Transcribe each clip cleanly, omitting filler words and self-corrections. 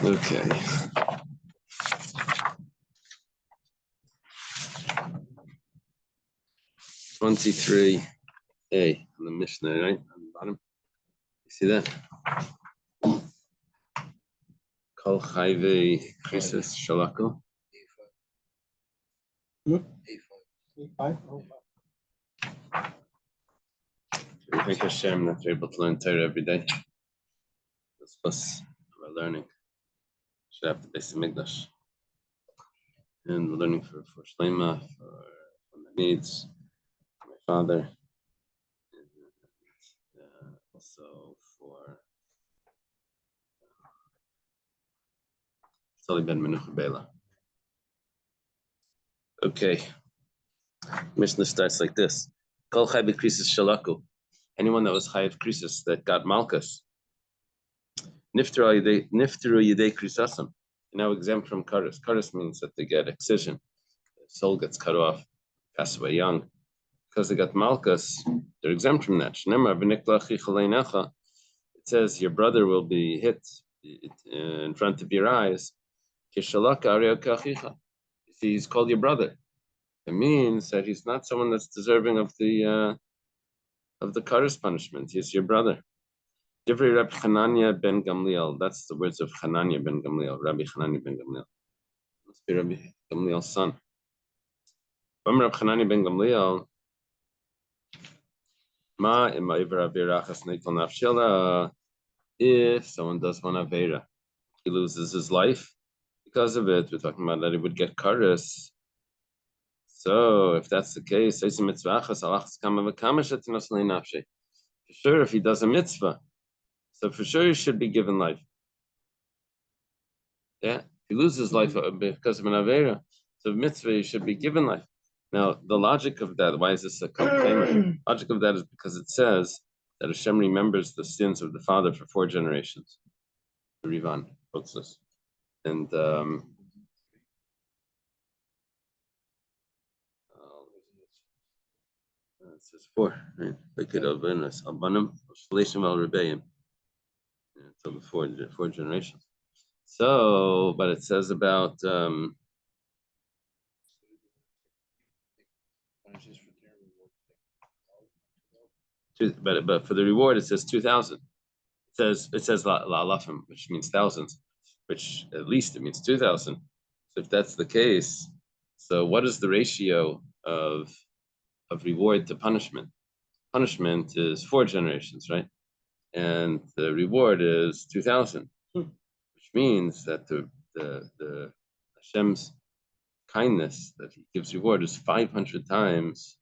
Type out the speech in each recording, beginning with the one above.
Okay. "23A on the Mishnah, right? On the bottom. You see that? Kol chayve krisis shalako. We thank Hashem that we're able to learn Torah every day. That's plus our learning. Should have the basic Mikdash. And we're learning for Shlema, for my needs, for my father, and also for Tzali ben Menucha Bela. Okay. Mishnah starts like this. Kol chai b'krisis shalaku. Anyone that was chai of krisis that got Makkos. Niftaru yedei krisasam. Now exempt from kares. Kares means that they get excision. The soul gets cut off, pass away young. Because they got Makkos, they're exempt from that. It says your brother will be hit in front of your eyes. He's called your brother. It means that he's not someone that's deserving of the kares punishment. He's your brother. Divrei Rabbi Hanania ben Gamliel. That's the words of Hanania ben Gamliel. Rabbi Hanania ben Gamliel. Must be Rabbi Gamliel's son. Rabbi Hanania ben Gamliel. If someone does one avera, he loses his life because of it. We're talking about that he would get kares. So if that's the case, for sure, if he does a mitzvah, so for sure he should be given life. Yeah, if he loses life because of an avera, so mitzvah he should be given life. Now the logic of that, why is this a complaint? Logic of that is because it says that Hashem remembers the sins of the father for 4 generations. The Rivan quotes this, and it says 4, right? So the 4 generations. So, but it says about but for the reward it says 2,000. It says la'alafim, which means thousands, which at least it means 2,000. So if that's the case, so what is the ratio of reward to punishment? Punishment is 4 generations, right? And the reward is 2,000, which means that the Hashem's kindness that he gives reward is 500 times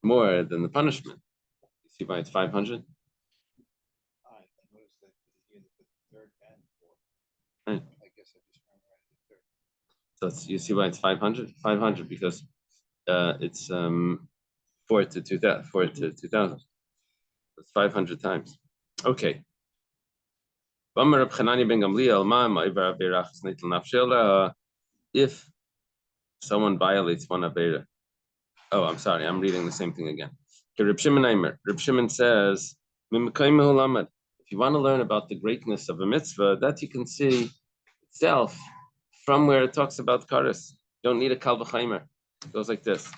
more than the punishment. You see why it's 500? I noticed that here the third and fourth. Right. I guess I just memorized the third. So you see why it's 500? 500 because it's 4 to 2,000. 4 to 2,000. It's 500 times. Okay. If someone violates one avera, oh, I'm sorry, I'm reading the same thing again. Reb Shimon says, if you want to learn about the greatness of a mitzvah, that you can see itself from where it talks about kares. You don't need a kal v'chaimer. It goes like this.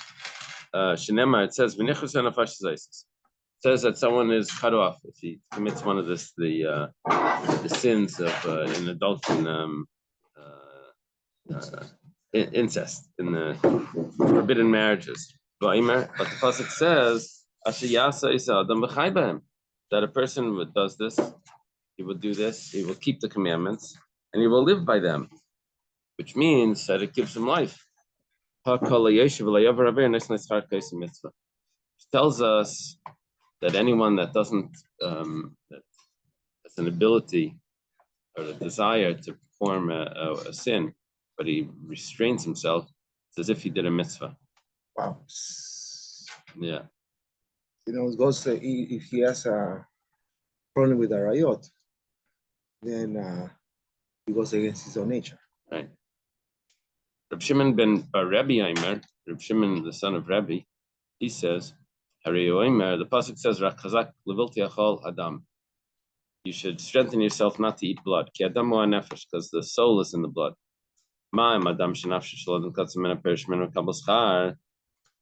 Shenemar, it says, it says that someone is cut off if he commits one of the sins of in adult incest, in the forbidden marriages. But the pasuk says that a person does this, he will do this, he will keep the commandments, and he will live by them, which means that it gives him life. Which tells us that anyone that doesn't, that has an ability or a desire to perform a sin, but he restrains himself, it's as if he did a mitzvah. Wow. Yeah. You know, it goes to, if he has a problem with a rayot, then he goes against his own nature. Right. Reb Shimon ben Rebbe Aimer, Reb Shimon, the son of Rebbe, he says, the pasuk says, "Rachazak levilti achol adam." you should strengthen yourself not to eat blood. Because the soul is in the blood.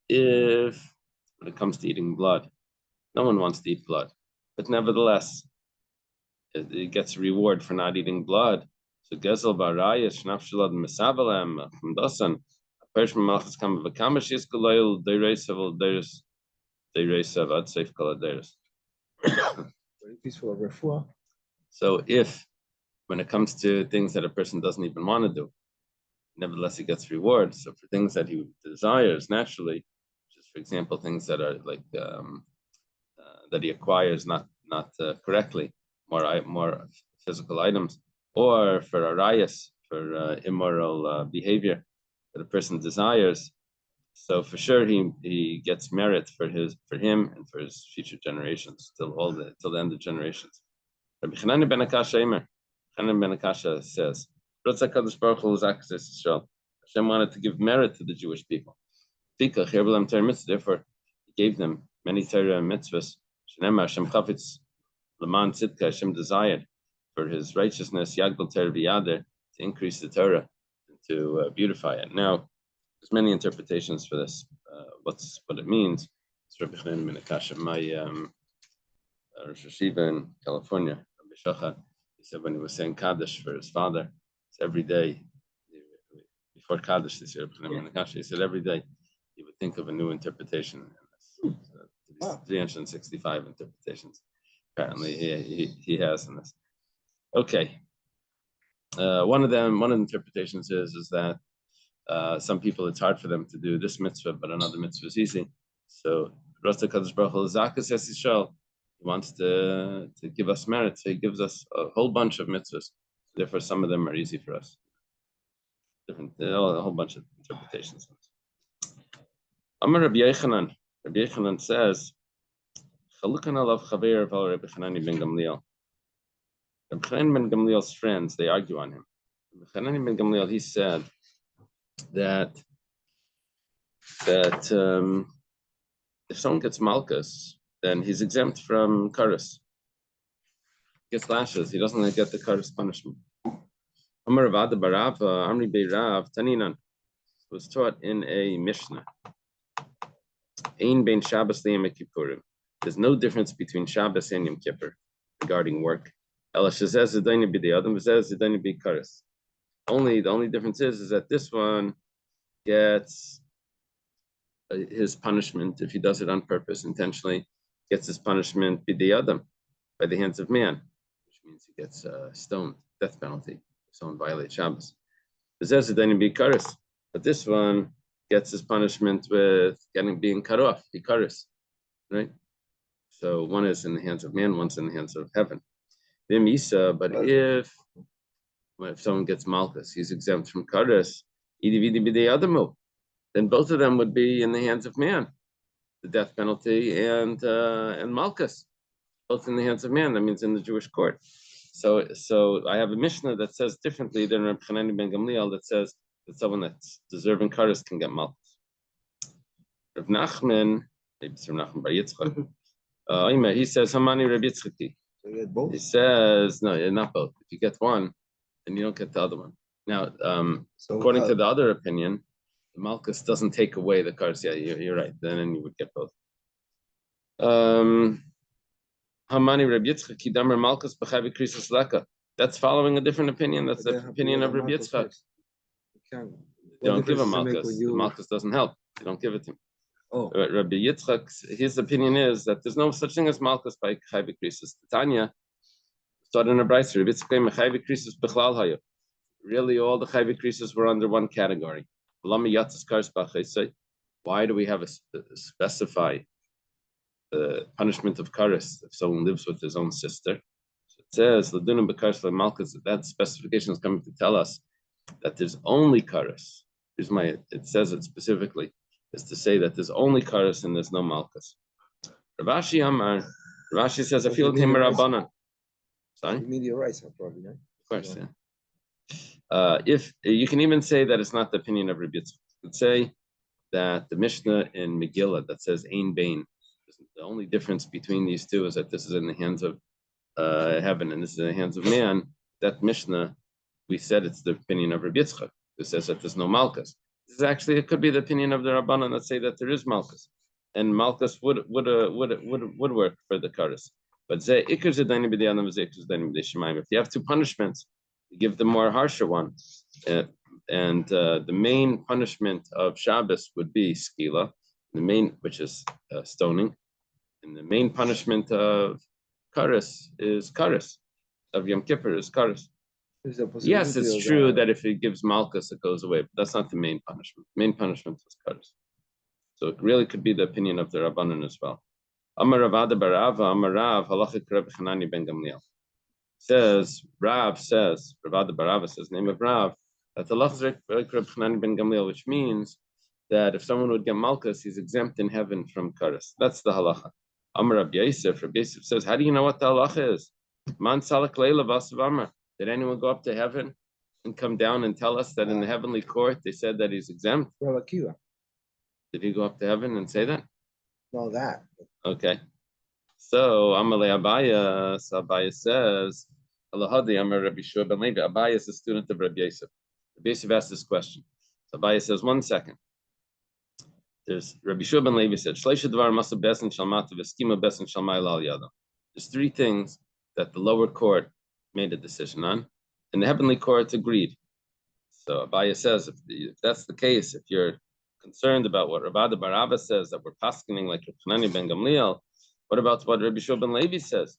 If when it comes to eating blood, no one wants to eat blood, but nevertheless, it gets a reward for not eating blood. So Gezel Baraya, Shnafshalad Misavalem, Dosan, a person Malchus come of a Kamashis Galoil, Dereseval, Deresev, I'd say Kaladeres. Very peaceful refuah. So if when it comes to things that a person doesn't even want to do, nevertheless he gets rewards. So for things that he desires naturally, just for example, things that are like that he acquires not correctly, more physical items, or for arayas, for immoral behavior that a person desires. So for sure he gets merit for him and for his future generations till the end of generations. Rabbi Chanani ben Akasha says, Hashem wanted to give merit to the Jewish people. Therefore, he gave them many Torah and mitzvahs. Hashem desired for his righteousness, to increase the Torah, and to beautify it. Now, there's many interpretations for this. What it means. It's Rabbi Chanan ben Akasha, my Rosh Hashiva in California, Rabbi Shachar, he said when he was saying Kaddish for his father, it's every day, before Kaddish this year, Rabbi Chanan ben Akasha, he said every day he would think of a new interpretation. And so 365 interpretations apparently he has in this. Okay. One of the interpretations is that some people it's hard for them to do this mitzvah, but another mitzvah is easy. So Rasta Kadosh Baruch Hu Zakas Es Yisrael, he wants to give us merit, so he gives us a whole bunch of mitzvahs. Therefore, some of them are easy for us. A whole bunch of interpretations. Amar Rabbi Yechanan. Rabbi Yechanan says, Chalukan alav chaver val Rabbi Chanani ben Gamliel. Rabbi Chanani ben Gamliel's friends, they argue on him. Rabbi Chanani ben Gamliel, he said that if someone gets malchus, then he's exempt from karas. Gets lashes, he doesn't get the karas punishment. Amar Rav Ada Barav, Amri Beirav, Taninan was taught in a Mishnah. Ein bein Shabbos liyom Kippurim. There's no difference between Shabbos and Yom Kippur regarding work. Ela shezeh zedayni b'di'adam, v'zeh zedayni b'karas. The only difference is that this one gets his punishment if he does it on purpose, intentionally, gets his punishment b'di'adam, by the hands of man, which means he gets stoned, death penalty if someone violates Shabbos. V'zeh zedayni b'karas. But this one gets his punishment with being cut off, ikaris, right? So one is in the hands of man, one's in the hands of heaven. But if someone gets malchus, he's exempt from karis, then both of them would be in the hands of man, the death penalty and malchus, both in the hands of man. That means in the Jewish court. So I have a Mishnah that says differently than Reb Chanani ben Gamliel that says that someone that's deserving karas can get malchus. Rav Nachman, maybe it's Rav Nachman Bar Yitzchak, he says, Hamani Rav Yitzchaki. So you get both? He says, no, not both. If you get one, then you don't get the other one. Now, according to the other opinion, the malchus doesn't take away the karas. Yeah, you're right. Then you would get both. Hamani Rav Yitzchaki, Damer Malchus B'chai Krisus Leka. That's following a different opinion. That's the opinion of Rav Yitzchak. You don't give a malchus. The malchus doesn't help. You don't give it to him. Oh. Rabbi Yitzchak, his opinion is that there's no such thing as malchus by chayv krisis. Tanya started in a brayser. Rabbi Yitzchak chayv krisis bechlal hayu. Really, all the chayv krisis were under one category. Why do we have a specify the punishment of karis if someone lives with his own sister? So it says l'dunim b'karis l'malchus. That specification is coming to tell us that there's only karis. It says it specifically, is to say that there's only karas and there's no malchus. Rashi says, I feel him rabbanan. Sorry? Media rights, probably, right? Of course, yeah. If you can even say that it's not the opinion of Rabbi Yitzchak. You could say that the Mishnah in Megillah that says Ein Bain, the only difference between these two is that this is in the hands of heaven and this is in the hands of man, that Mishnah, we said it's the opinion of Rabbi Yitzchak, who says that there's no Malkus. This is actually, it could be the opinion of the Rabbanan that say that there is Malkus. And Malkus would work for the Karas. But if you have two punishments, you give the more harsher one. And the main punishment of Shabbos would be skila, which is stoning, and the main punishment of Karas is Karas, of Yom Kippur is Karas. Yes, it's true that if it gives Malkus, it goes away, but that's not the main punishment. The main punishment is Karas. So it really could be the opinion of the Rabbanan as well. Amar Ravada Barava, Amar Rav, Halachic Reb Chanani ben Gamliel. Rav says, Ravada Barava says, name of Rav, that the Halachic Reb Chanani ben Gamliel, which means that if someone would get Malkus, he's exempt in heaven from Karas. That's the halacha. Amar Rabbi Yosef says, how do you know what the halacha is? Man salak leila vasav Amar. Did anyone go up to heaven and come down and tell us that in the heavenly court they said that he's exempt? Did he go up to heaven and say that? No, that. Okay. So Amalei Abaya, so Abaya says, Alahadi Amar Rabbi Shua ben Levi. Abaya is a student of Rabbi Yosef. Rabbi Yosef asked this question. So Abaya says, 1 second. There's Rabbi Shua ben Levi said, Shleisha Dvar Masa Besin Shalmata Veskima Besin Shalmai Lal Yadam. There's 3 things that the lower court made a decision on, and the heavenly court agreed. So Abaya says, if that's the case, if you're concerned about what Ravada Barava says, that we're paskening like Chanani ben Gamliel, what about what Rabbi Shua ben Levi says?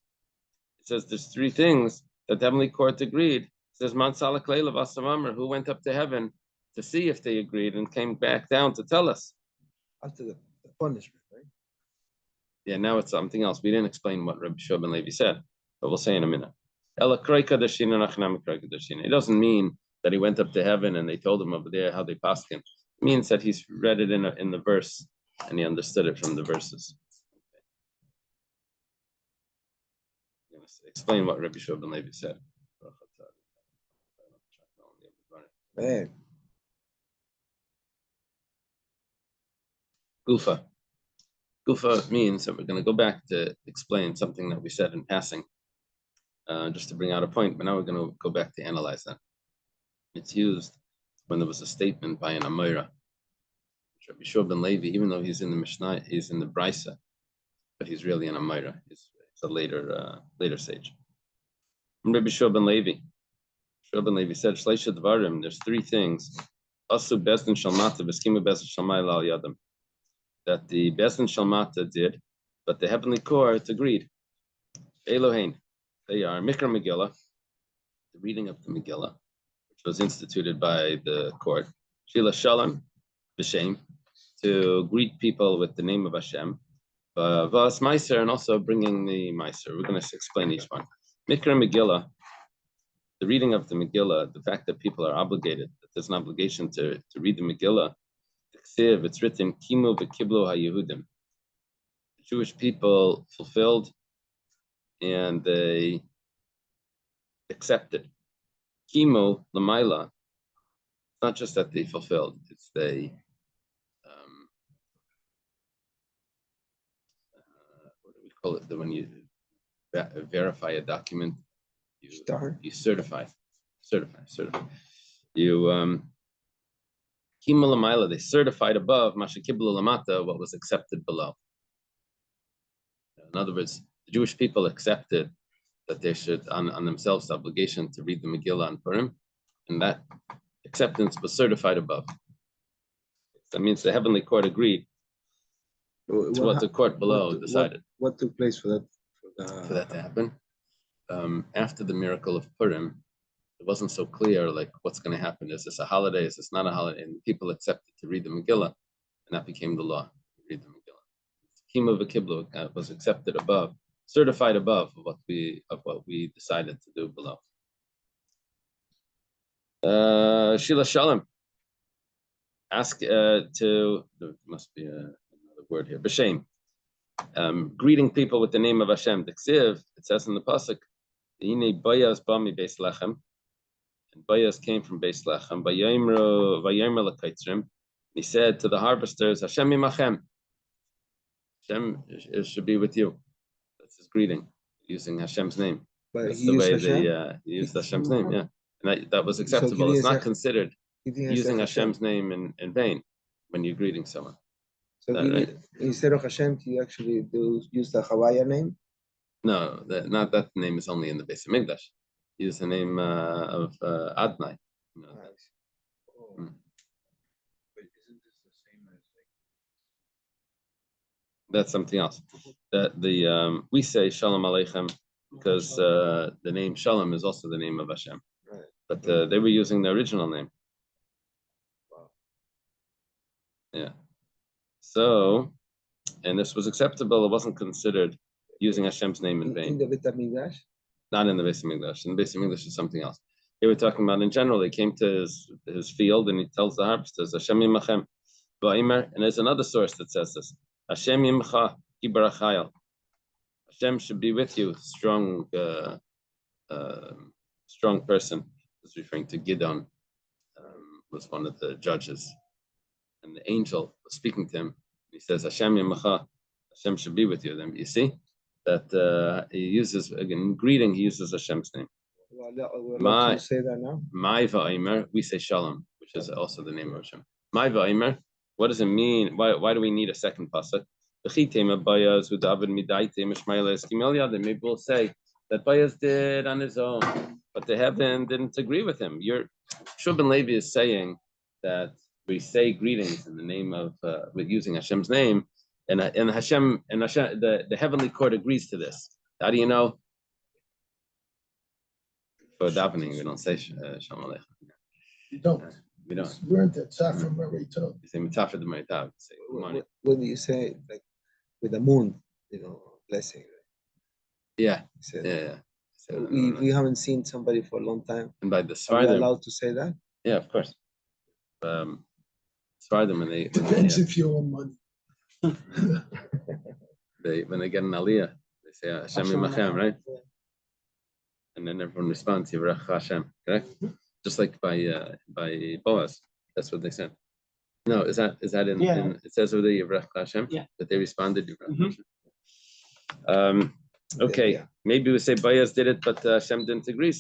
It says there's 3 things that the heavenly court agreed. It says Man Salak Leila Vasamamr, who went up to heaven to see if they agreed and came back down to tell us. After the punishment, right? Yeah, now it's something else. We didn't explain what Rabbi Shua ben Levi said, but we'll say in a minute. It doesn't mean that he went up to heaven and they told him over there how they paskin. It means that he's read it in the verse and he understood it from the verses. I'm going to explain what Rabbi Shua ben Levi said. Man. Gufa. Gufa means that we're going to go back to explain something that we said in passing, just to bring out a point, but now we're going to go back to analyze that. It's used when there was a statement by an Amira. Rabbi Shua ben Levi, even though he's in the Mishnah, he's in the Brisa, but he's really an Amira. It's a later sage. Rabbi Shua ben Levi. Shua ben Levi said, Shleisha Dvarim, there's 3 things. Asu Bezdin Shalmata, Veskimu Bezdin Shalmai Lal Yadam. That the Bezdin Shalmata did, but the heavenly court agreed. Elohein, they are Mikra Megillah, the reading of the Megillah, which was instituted by the court. Shila Shalom, B'Shem, to greet people with the name of Hashem. Vas Meiser, and also bringing the Meiser. We're going to explain each one. Mikra Megillah, the reading of the Megillah, the fact that people are obligated, that there's an obligation to read the Megillah. It's written, Kimu v'kiblu ha-Yehudim. The Jewish people fulfilled and they accepted. Kimu l'mayla. It's not just that they fulfilled, it's they what do we call it? When you verify a document, you certify. You Kimu l'mayla, they certified above Masha kiblu lamata, what was accepted below. In other words, the Jewish people accepted that they should, on themselves, the obligation to read the Megillah on Purim, and that acceptance was certified above. That means the heavenly court agreed to what the court below decided. What took place for that? For that to happen? After the miracle of Purim, it wasn't so clear, like, what's going to happen. Is this a holiday? Is this not a holiday? And people accepted to read the Megillah, and that became the law. Read the Megillah. Kimu v'kiblu was accepted above, certified above of what we decided to do below. Shila Shalom. Ask there must be another word here. B'Shem. Greeting people with the name of Hashem. D'ksiv, it says in the pasuk, Yinei bayaz bami beis lechem. And bayaz came from beis lechem. Vayomer l'kaitzrim. He said to the harvesters, Hashem imachem. Hashem should be with you. That's his greeting. using Hashem's name. But That's he the used way Hashem. he used Hashem's name, yeah. And that was So he acceptable. It's didn't not say considered he didn't say using Hashem. Hashem's name in vain when you're greeting someone. So Right? instead of Hashem, he actually use the Havaya name. No, not that name is only in the Beis Hamikdash. Use the name of Adnai. You know, But isn't this the same as that's something else. That we say Shalom Aleichem because the name Shalom is also the name of Hashem. Right. But they were using the original name. Wow. Yeah. So, and this was acceptable. It wasn't considered using Hashem's name in vain. In the Beit HaMikdash? Not in the Beis Hamikdash. In the Beis Hamikdash is something else. They were talking about in general. He came to his field and he tells the harvesters, Hashem Yimachem. And there's another source that says this. Hashem Yimcha Kibarachayel. Hashem should be with you, strong person. Is referring to Gidon, was one of the judges. And the angel was speaking to him. He says, Hashem Yimcha, Hashem should be with you. Then you see that he uses, again, in greeting, he uses Hashem's name. We're allowed to say that now? My Va'imer, we say Shalom, which is also the name of Hashem. My Va'imer, what does it mean? Why do we need a second pasuk? Maybe we'll say that Bayaz did on his own, but the heaven didn't agree with him. Shub ben Levi is saying that we say greetings in the name of with using Hashem's name, and Hashem the heavenly court agrees to this. How do you know? For davening, we don't say Shalom Aleichem. you don't. We don't. Learned that Safra Mary too. You say Mitafra de Meitav. Say good morning. When you say like with the moon, blessing. Yeah. So, Yeah. So, we haven't seen somebody for a long time. and by the Are we Sfardim, allowed to say that? yeah, of course. Sfardim when they Depends if you own money. when they get an aliyah, they say Hashem Yimachem, right? And then everyone responds, Yivrach Hashem, correct? Just like by Boaz, that's what they said. No, is that in it says over there Yivrach Hashem? Yeah. That they responded Yivrach Hashem. Okay, maybe we say Boaz did it, but Hashem didn't agree.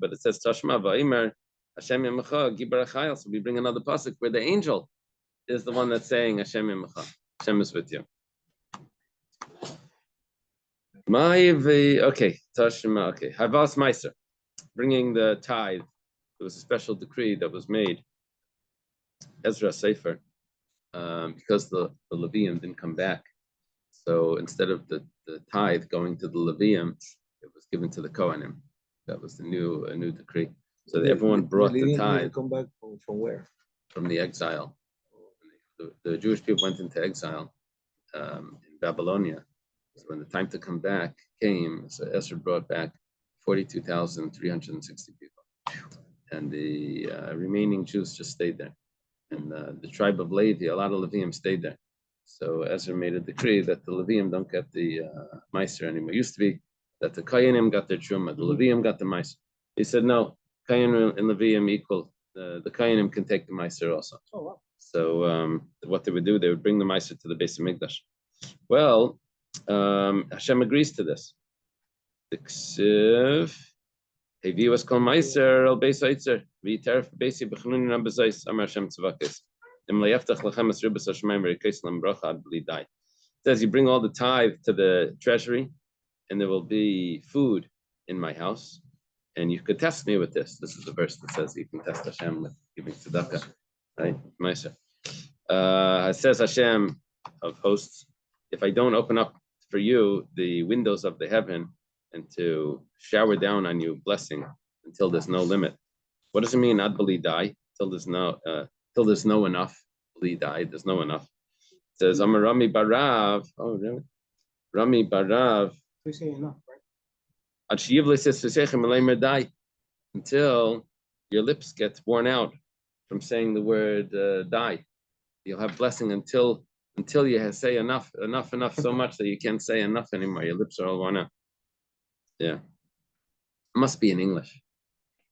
But it says Tashma Va'imer Hashem Yemacha Gibarach Hayil. So we bring another pasuk where the angel is the one that's saying Hashem Yemacha. Hashem is with you. Okay, Tashma. Okay, Havas Meiser, bringing the tithe. There was a special decree that was made. Ezra Sefer, because the Levium didn't come back. So instead of the tithe going to the Levium, it was given to the Kohanim. That was a new decree. So everyone brought the tithe. Come back from where? From the exile. The Jewish people went into exile in Babylonia. So when the time to come back came, so Ezra brought back 42,360 people. And the remaining Jews just stayed there. And the tribe of Levi, a lot of Levium stayed there. So Ezra made a decree that the Levium don't get the Meiser anymore. It used to be that the Kayanim got their Truma, the Levium got the Meiser. He said, no, Kayanim and Levium equal. The Kayanim can take the Meiser also. Oh, wow. So what they would do, they would bring the Meiser to the Beis Hamikdash. Well, Hashem agrees to this. Hey, view was called Meiser al Beis Eitzer. We terf Beisi b'chanun and bezais Amar Hashem tzavakis. It says you bring all the tithe to the treasury, and there will be food in my house. And you could test me with this. This is the verse that says you can test Hashem with giving tzedakah, right? Meiser. It says Hashem of hosts, if I don't open up for you the windows of the heaven and to shower down on you blessing until there's no limit. What does it mean? Ad b'li die, till there's no enough. B'li die, there's no enough. It says Amar Rami Barav. Oh, really? Rami Barav. We say enough, right? Ad sheyivle says v'sechem eleimer die, until your lips get worn out from saying the word die. You'll have blessing until you say enough, so much that you can't say enough anymore. Your lips are all worn out. Yeah. It must be in English.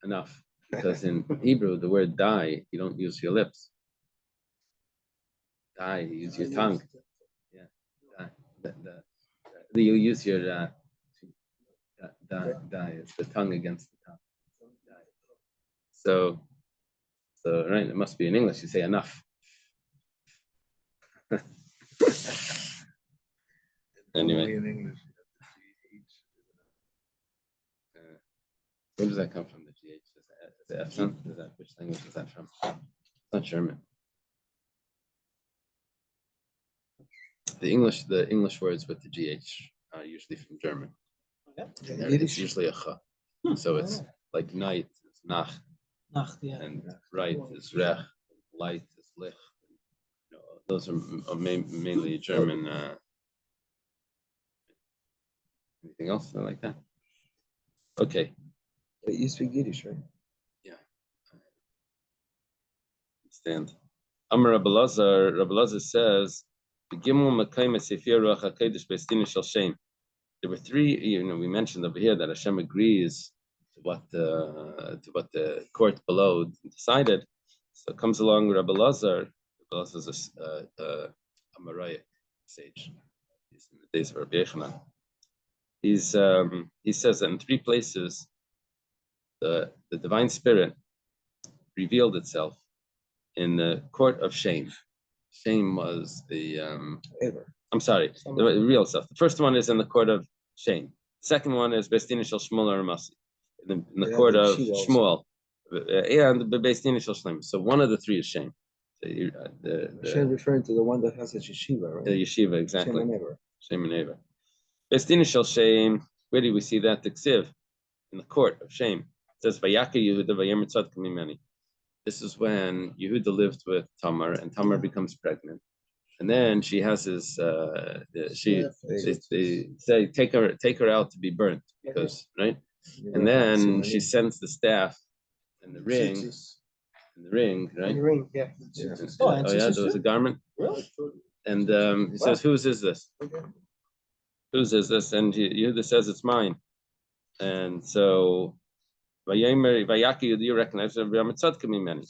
Enough. Because in Hebrew, the word die, you don't use your lips. Die, you use your tongue. Yeah. Die. You use your Die is the tongue against the tongue. So right, it must be in English. You say enough. Anyway, Only in English. where does that come from? The GH is that from? Is that which language is that from? It's not German. The English words with the GH are usually from German. It's usually a ch. So it's like night is nach, and right is rech, light is lich. Those are mainly German. Anything else like that? Okay. But you speak Yiddish, right? Yeah. Understand. Amar Rabbi Lazar says, the Gimel Makayim Sefer Ruach HaKodesh Beis Shel Shem. There were three, we mentioned over here that Hashem agrees to what the court below decided. So it comes along Rabbi Lazar. Rabbi Lazar is a Amaraic sage. He's in the days of Rabbi Yechanan. He says that in three places the divine spirit revealed itself in the court of shame. Shame was the the real stuff. The first one is in the court of shame. The second one is Beis Din Shel Shmuel or Ramasi, in the court of Shmuel, and the Beis Din Shel Shlomo. So one of the three is shame. Shame referring to the one that has a yeshiva, right? The yeshiva, exactly. Shame and Eber. Beis Din Shel Shame. Where do we see that? The Ksiv, in the court of shame. It says Vayaka Yehuda Vayemer Tzadka Mimeni. This is when Yehuda lived with Tamar, and Tamar becomes pregnant, and then she has his. They say take her out to be burnt because right, and then she sends the staff and the ring, right? The ring, yeah. There was a garment. Really? And he says, "Whose is this? Whose is this?" And Yehuda says, "It's mine." And so. Vayaki, you recognize her. He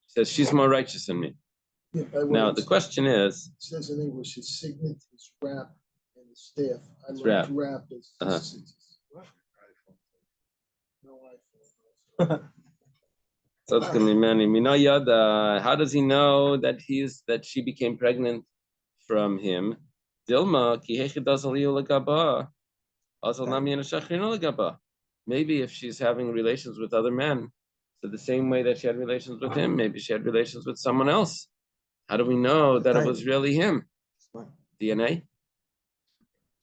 says she's more righteous than me. Yeah, Now the question is, it says in English, his signet, his wrap, and his staff. I His learned wrap. wrap is no iPhone. how does he know that she became pregnant from him? Dilma maybe if she's having relations with other men, so the same way that she had relations with him, maybe she had relations with someone else. How do we know that it was really him? DNA?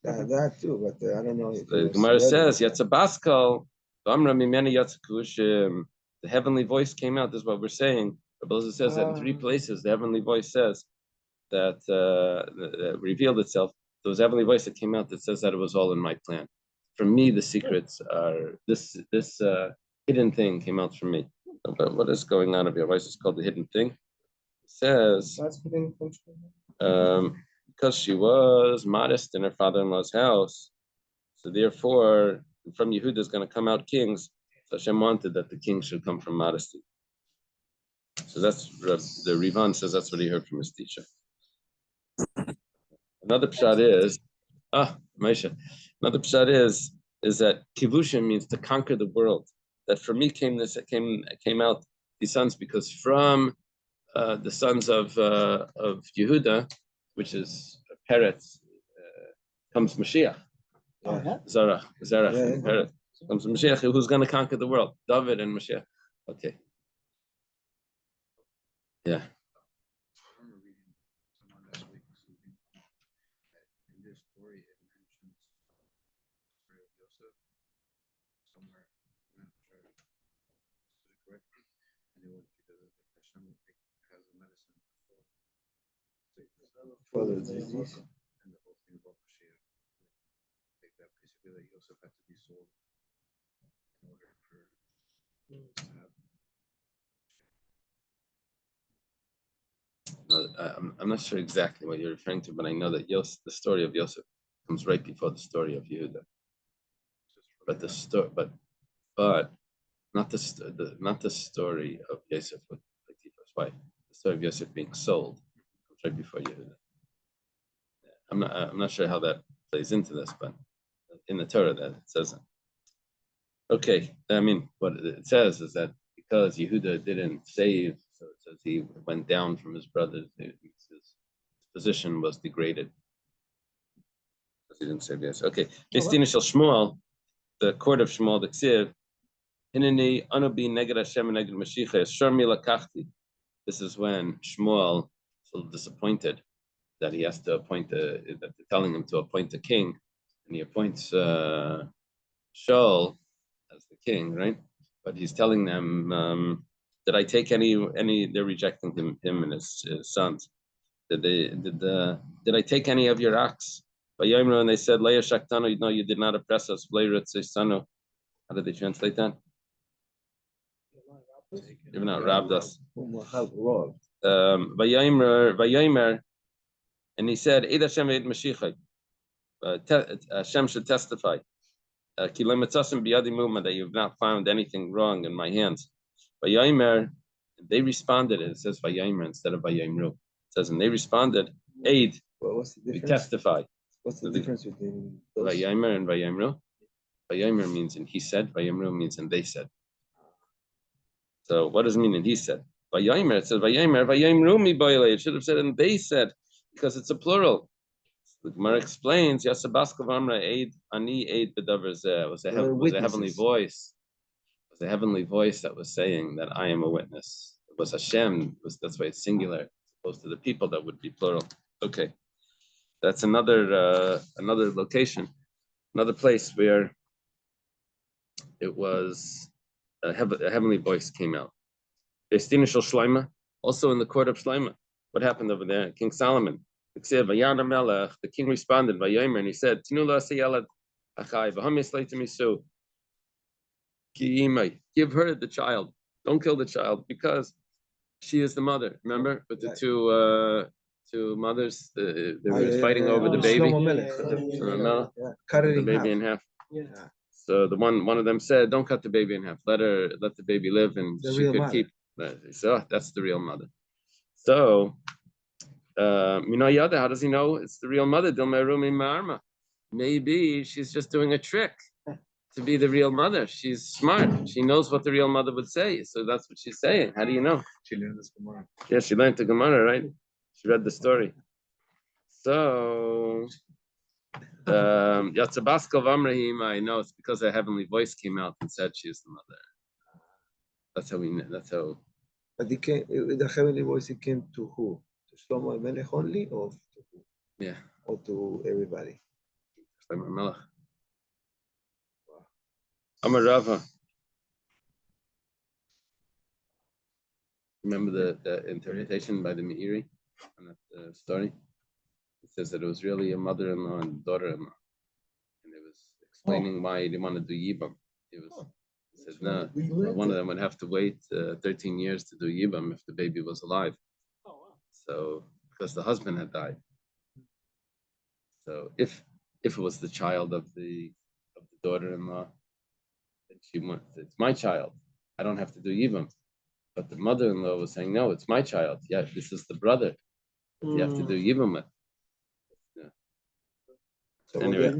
That too, but I don't know. The Gemara says, Yatzabaskal, the heavenly voice came out. This is what we're saying. Rabbi Elazar says that in three places, the heavenly voice says that revealed itself. There was a heavenly voice that came out that says that it was all in my plan. For me, the secrets are this hidden thing came out from me. But what is going on over here? Why is this called the hidden thing? It says because she was modest in her father-in-law's house, so therefore from Yehuda is going to come out kings. So Hashem wanted that the king should come from modesty. So that's the Rivan says that's what he heard from his teacher. Another pshat is Moshe. Another pshat is that kivusha means to conquer the world. That for me came out these sons because from the sons of Yehuda, which is Peretz, comes Mashiach. Zarach from Peretz comes Mashiach, who's going to conquer the world. David and Mashiach. Okay. Yeah. For the disease. And the whole thing about Mashiach. Like that basically that Yosef had to be sold in order for I'm not sure exactly what you're referring to, but I know that the story of Yosef comes right before the story of Yehuda. But the story, but not the story of Yosef with Potiphar's wife. The story of Yosef being sold comes right before Yehuda. I'm not sure how that plays into this, but in the Torah that it says it. Okay, I mean, what it says is that because Yehuda didn't save, so it says he went down from his brothers, his position was degraded. Because he didn't save, yes. Okay, Mistina Shel Shmuel, the court of Shmuel, the Ksiv, Hineni Anubi Neged Hashem Neged Mashiach, Sharmi Lakachti. This is when Shmuel is a little disappointed that he has to appoint that they're telling him to appoint a king, and he appoints Shaul as the king, right? But he's telling them, did I take any? They're rejecting him and his sons. Did I take any of your acts? And they said, Leia Shaktano, no, you did not oppress us. How did they translate that? Even not robbed us. Vayomer, and he said, Eid Hashem Eid Mashiach. Hashem should testify. That you've not found anything wrong in my hands. Vayomer, they responded. It says Vayomer instead of Vayomru. It says, and they responded, Eid. What's the We difference? testify. What's the difference between those? Vayomer and Vayomru. Vayomer means and he said. Vayomru means and they said. So what does it mean and he said? Vayomer, it says Vayomer, Vayomru mi boile. It should have said and they said because it's a plural. The Gemara explains, Yasabaskov Amra Eid Ani Eid Bedavar Zeh was a heavenly voice. It was a heavenly voice that was saying that I am a witness. It was Hashem. That's why it's singular, as opposed to the people that would be plural. Okay, that's another location, another place where it was a heavenly voice came out. Estina Shel Shloima, also in the court of Shloima. What happened over there? King Solomon. The king responded, and he said, give her the child. Don't kill the child because she is the mother. Remember with the two mothers, they were fighting over the baby. Cut it the in baby half. in half. Yeah. So the one of them said, don't cut the baby in half. Let the baby live and The she real could mother. keep. So that's the real mother. So how does he know it's the real mother? Maybe she's just doing a trick to be the real mother. She's smart. She knows what the real mother would say. So that's what she's saying. How do you know? She learned this Gemara. Yeah, she learned the Gemara, right? She read the story. So Yatzabaskal Vamrahim, I know it's because a heavenly voice came out and said she is the mother. That's how. But the heavenly voice, it came to who? To Shlomo Melech only, or to who? Yeah. Or to everybody? Melech. Amar Rava. Remember the interpretation by the Meiri on that story? It says that it was really a mother-in-law and daughter-in-law, and it was explaining why he didn't want to do Yibam. He said no, one of them would have to wait 13 years to do Yibam if the baby was alive. So because the husband had died. So if it was the child of the daughter-in-law, then she went, it's my child. I don't have to do Yibam. But the mother-in-law was saying, no, it's my child. Yeah, this is the brother that you have to do Yibam with. Yeah. So, Anyway,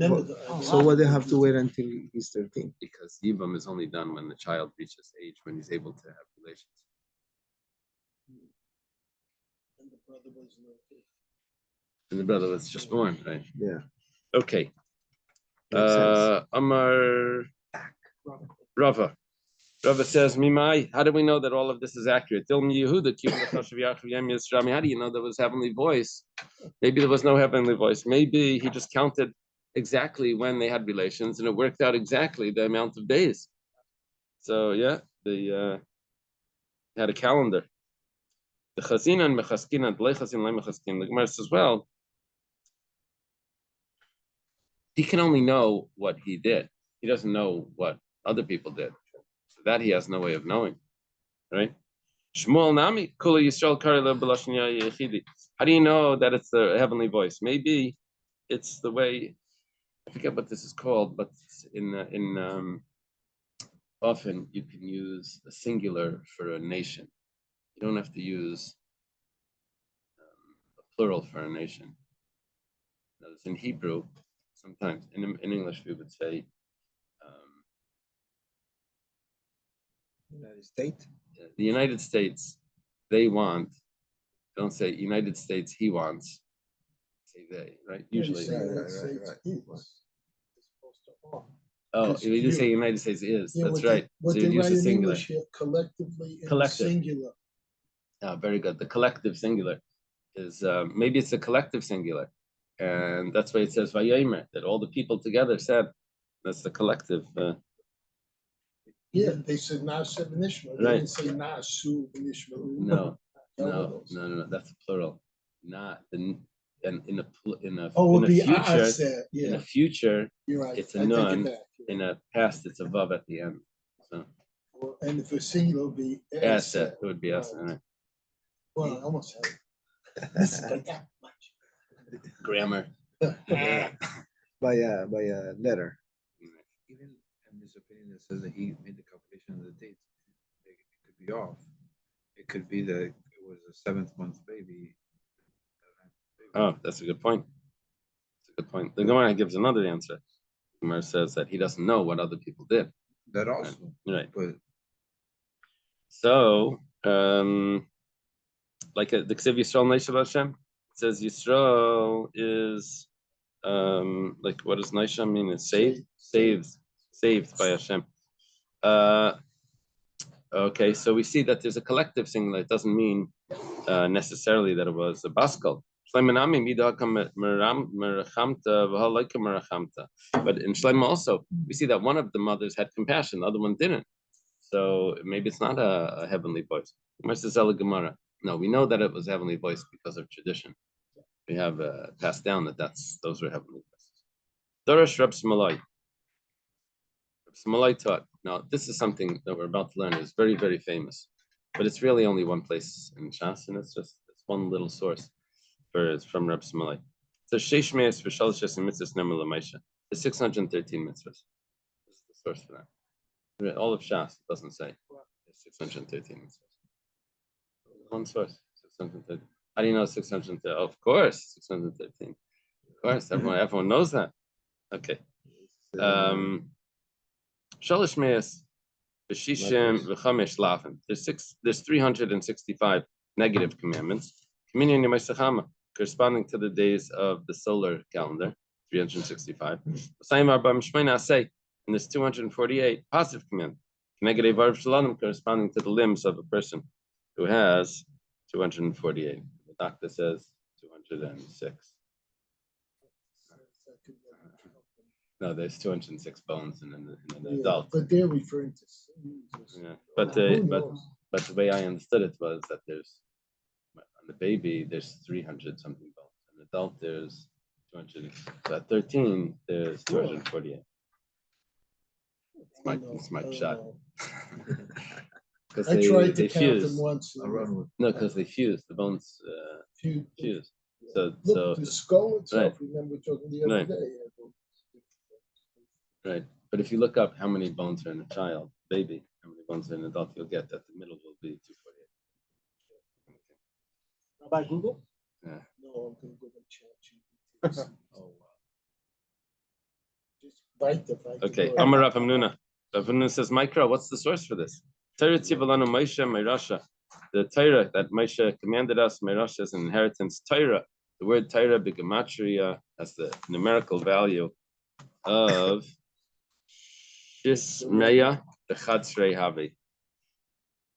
what they have to wait until he's 13? Because Yibam is only done when the child reaches age when he's able to have relations. And the brother was no. And the brother was just born, right? Yeah. Okay. Makes sense. Amar Rava. Rava says, Mimai, how do we know that all of this is accurate? How do you know there was heavenly voice? Maybe there was no heavenly voice. Maybe he just counted exactly when they had relations and it worked out exactly the amount of days. So yeah, they had a calendar. The Chazina and Mechaskina, the Gemara says, well, he can only know what he did. He doesn't know what other people did. So that he has no way of knowing, right? Shmuel Nami, Kula Yisrael Karila B'Lashon Yechidi. How do you know that it's the heavenly voice? Maybe it's the way, I forget what this is called, but often you can use a singular for a nation. You don't have to use a plural for a nation. Notice in Hebrew, it's sometimes in English we would say United States. the United States, they want. Don't say United States, he wants. Say they, right? Usually. Right. Is supposed to are. Oh, Because if you say you- United States is, Yeah, that's what right. What So they you use write the in singular. English here, collectively in the Collective. singular. Oh, very good. The collective singular is maybe it's a collective singular, and that's why it says Vayomer, that all the people together said. That's the collective. Yeah, they said Na'aseh v'nishma. They Right. didn't say Na'asu v'nishma. No, that's a plural. Not in in a Oh, in a the future. Na'aseh, In yeah, a future, you're right. it's a I take it nun. back. Yeah. In a past, it's a vav at the end. So And if it's singular, it would be asset, it would be Right. asset. Right. Well, I almost had it. This is like that much. Grammar. By a letter. Even in this opinion that says that he made the calculation of the dates, it could be off. It could be that it was a 7th-month baby. Oh, that's a good point. That's a good point. The Gemara gives another answer. The Gemara says that he doesn't know what other people did. That also. Right. But So, like the Ksiv Yisrael Neishav Hashem, it says Yisrael is like what does Neishav mean? It's saved by Hashem. Okay, so we see that there's a collective singular. It doesn't mean necessarily that it was a baskal. But in Shlomo also, we see that one of the mothers had compassion, the other one didn't. So maybe it's not a heavenly voice. Gemara. No, we know that it was heavenly voice because of tradition. We have passed down that those were heavenly voices. Dorosh Reb Smalai. Smalai taught. Now, this is something that we're about to learn. It's very, very famous, but it's really only one place in Shas, and it's one little source. It's from Reb Smalai. So Sheish Meis for Shalshes and Mitzvahs Nemel L'Maisha. The 613 mitzvahs. This is the source for that. All of Shas doesn't say. There's 613 mitzvahs. One source. 613. How do you know 613? Oh, of course, 613. Of course, everyone knows that. Okay. Shalish Meis, B'Shishim, V'Chamesh Lafen. There's 365 negative commandments. Communion Yemai corresponding to the days of the solar calendar, 365. And there's 248 positive commandments. Negative Arv Shalom corresponding to the limbs of a person who has 248. The doctor says 206. No, there's 206 bones in an adult. But they're referring to sins. Yeah. But the way I understood it was that there's on the baby there's 300 something bones. On the adult there's 200. So at 13 there's 248. It's my shot. Because I tried to they count fuse. them once. No, because they fuse. The bones fuse. Look, So the skull itself. right. Remember talking the other Right. day. Right. But if you look up how many bones are in a child, baby, how many bones are in an adult, you'll get that the middle will be 248. By Google? Yeah. No, I'm going to go to chat. Oh, wow. Just bite the fight. Okay. Amar Rav Hamnuna. Rav Hamnuna says, Mikra, what's the source for this? Torah Tzivalanu Moshe Meirasha. The Torah that Moshe commanded us, Meirasha as an inheritance. Torah, the word Torah, Bigamatria, has the numerical value of Shismeya Bechatzrei Havi.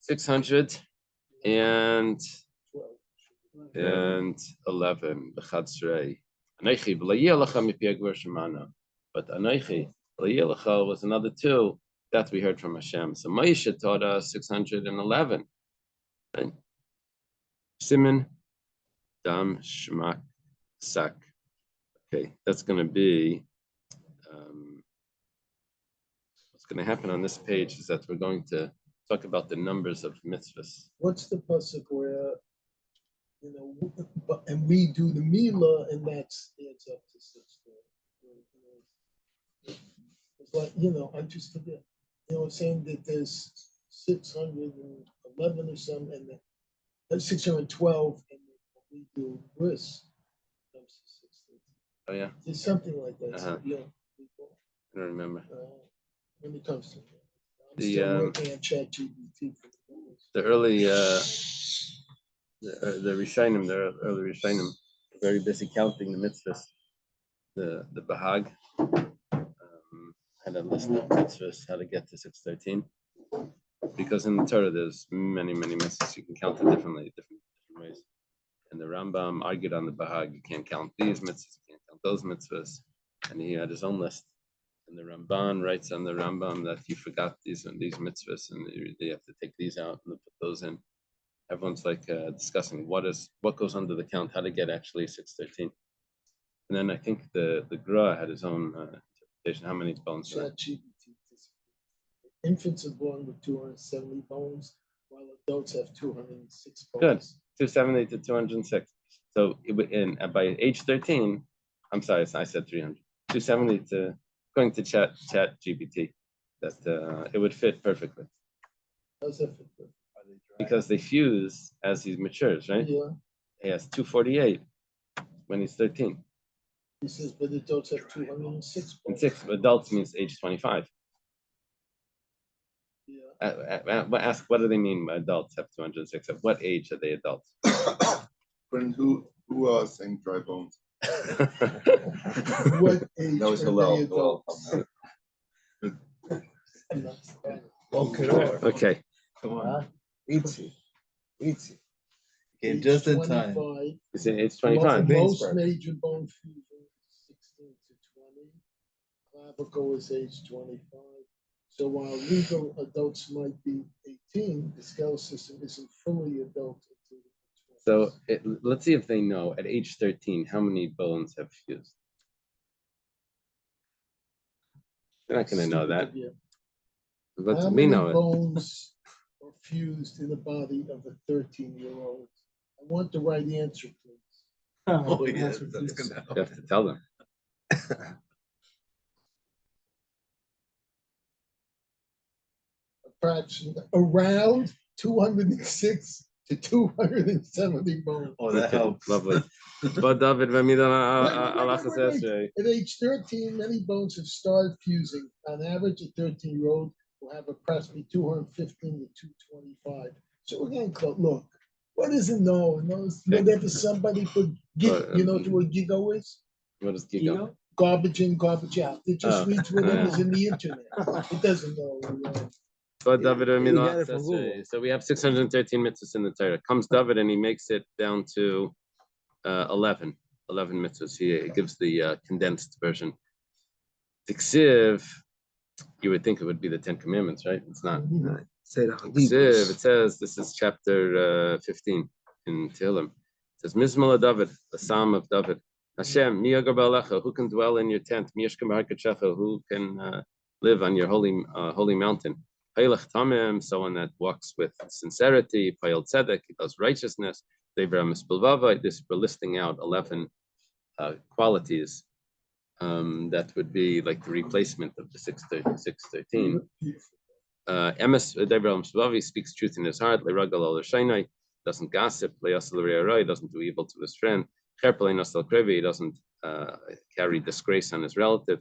611 Bechatzrei. Anochi B'layelacha Mipiagvar Shemana. But Anochi B'layelacha was another two that we heard from Hashem. So Moshe taught us 611. Right? Siman Dam Shmak Sak. Okay, that's going to be. What's going to happen on this page is that we're going to talk about the numbers of mitzvahs. What's the pasuk where, and we do the Mila, and that's adds up to 6. It's like, I just forget. Saying that there's 611 or something, and then 612, and we do bris comes to Oh yeah, There's something like that. Uh-huh. Yeah. I don't remember. When it comes to I'm The, still working on ChatGPT. The early the Rishonim, the early Rishonim, very busy counting the mitzvahs. The Bahag had a list of mitzvahs how to get to 613, because in the Torah there's many mitzvahs you can count it different ways. And the Rambam argued on the Bahag, you can't count these mitzvahs, you can't count those mitzvahs, and he had his own list. And the Ramban writes on the Rambam that you forgot these mitzvahs, and they have to take these out and put those in. Everyone's like discussing what goes under the count, how to get actually 613. And then I think the Gra had his own interpretation. How many bones? ChatGPT. Infants are born with 270 bones, while adults have 206 bones. Good, 270 to 206. So by age 13, I'm sorry, I said 300. 270 to going to ChatGPT, that it would fit perfectly. How's that fit? Because they fuse as he matures, right? Yeah. He has 248 when he's 13. He says, but adults have 206 bones. And 6 adults means age 25. Yeah. Ask, what do they mean by adults have 206? At what age are they adults? Friend, who sang dry bones? What age That was are Hillel. they adults? Okay. Come on. Easy. Came Age just in time. 25. Is it age 25? Most major bone fusion is 16 to 20. Clavicle is age 25. So while legal adults might be 18, the skeletal system isn't fully adult until the 20s. So let's see if they know at age 13 how many bones have fused. They're not going to know that. How We many know it. bones are fused in the body of a 13-year-old? I want the right answer, please. Oh, yes, that's gonna You have to tell them. Approximately around 206 to 270 bones. Oh, that Okay, helps. lovely. But David, Wait. At age 13, many bones have started fusing. On average, a 13-year-old will have approximately 215 to 225. So we're getting close. Look, what is it known? Whatever somebody put, you know what gigo is? What is Gigo? Garbage in, garbage out. It just Oh, reads whatever's in the internet. It doesesn't know. But David, You got it from Google. so we have 613 mitzvahs in the Torah. Comes David and he makes it down to 11 mitzvahs. He gives the condensed version. Tiksiv, you would think it would be the 10 Commandments, right? It's not. Say Tiksiv, it says, this is chapter 15 in Tehillim. It says, Mizmala David, the Psalm of David. Hashem, who can dwell in your tent? Who can live on your holy mountain? Someone that walks with sincerity, tzedek, he does righteousness. This we're listing out 11 qualities that would be like the replacement of the 613. He speaks truth in his heart. Doesn't gossip. Doesn't do evil to his friend. He doesn't carry disgrace on his relative.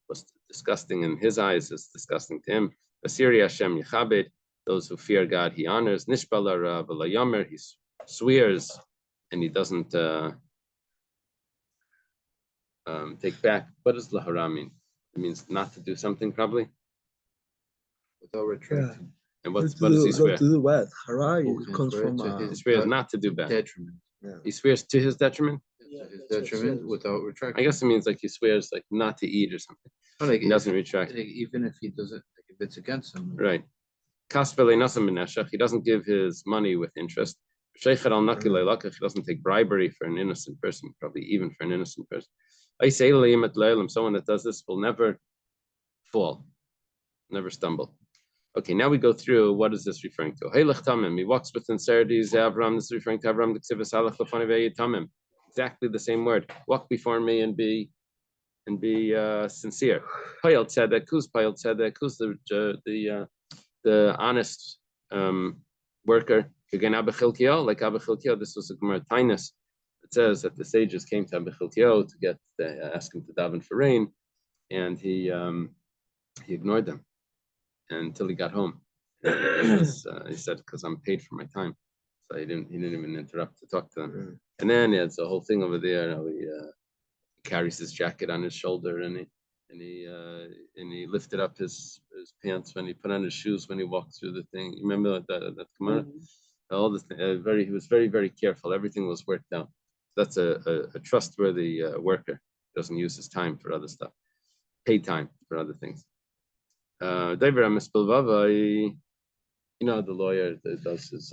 What's disgusting in his eyes is disgusting to him. Asiri Hashem Yechabed, those who fear God, he honors. Nishbala Yomer, he swears and he doesn't take back. What does lahara mean? It means not to do something, probably. Without retracting. And what does he swear? To do what? Hara comes swear from to He his swears not to do bad. detriment. He swears to his detriment. Yeah, His that's what it detriment says. without I retracting. guess it means like he swears like not to eat or something. Like, He doesn't retract. even if he doesn't, like, if it's against him. Right. He doesn't give his money with interest. He doesn't take bribery for an innocent person, probably even for an innocent person. Someone that does this will never fall, never stumble. Okay, now we go through what is this referring to? He walks with sincerity. This is referring to Avram. Exactly the same word. Walk before me and be sincere. Payal tzedek. Who's payal tzedek? Who's the honest worker? Again, Abba Chilkiel, like Abba Chilkiel, this was a Gemara Tainus. it says that the sages came to Abichiltio to ask him to daven for rain, and he ignored them until he got home. He said, "Because I'm paid for my time," so he didn't even interrupt to talk to them. And then it's a whole thing over there. He carries his jacket on his shoulder, and he lifted up his pants when he put on his shoes when he walked through the thing. You remember that Gemara? All this he was very, very careful. Everything was worked out. That's a trustworthy worker. He doesn't use his time for other stuff, paid time for other things. You know, the lawyer that does his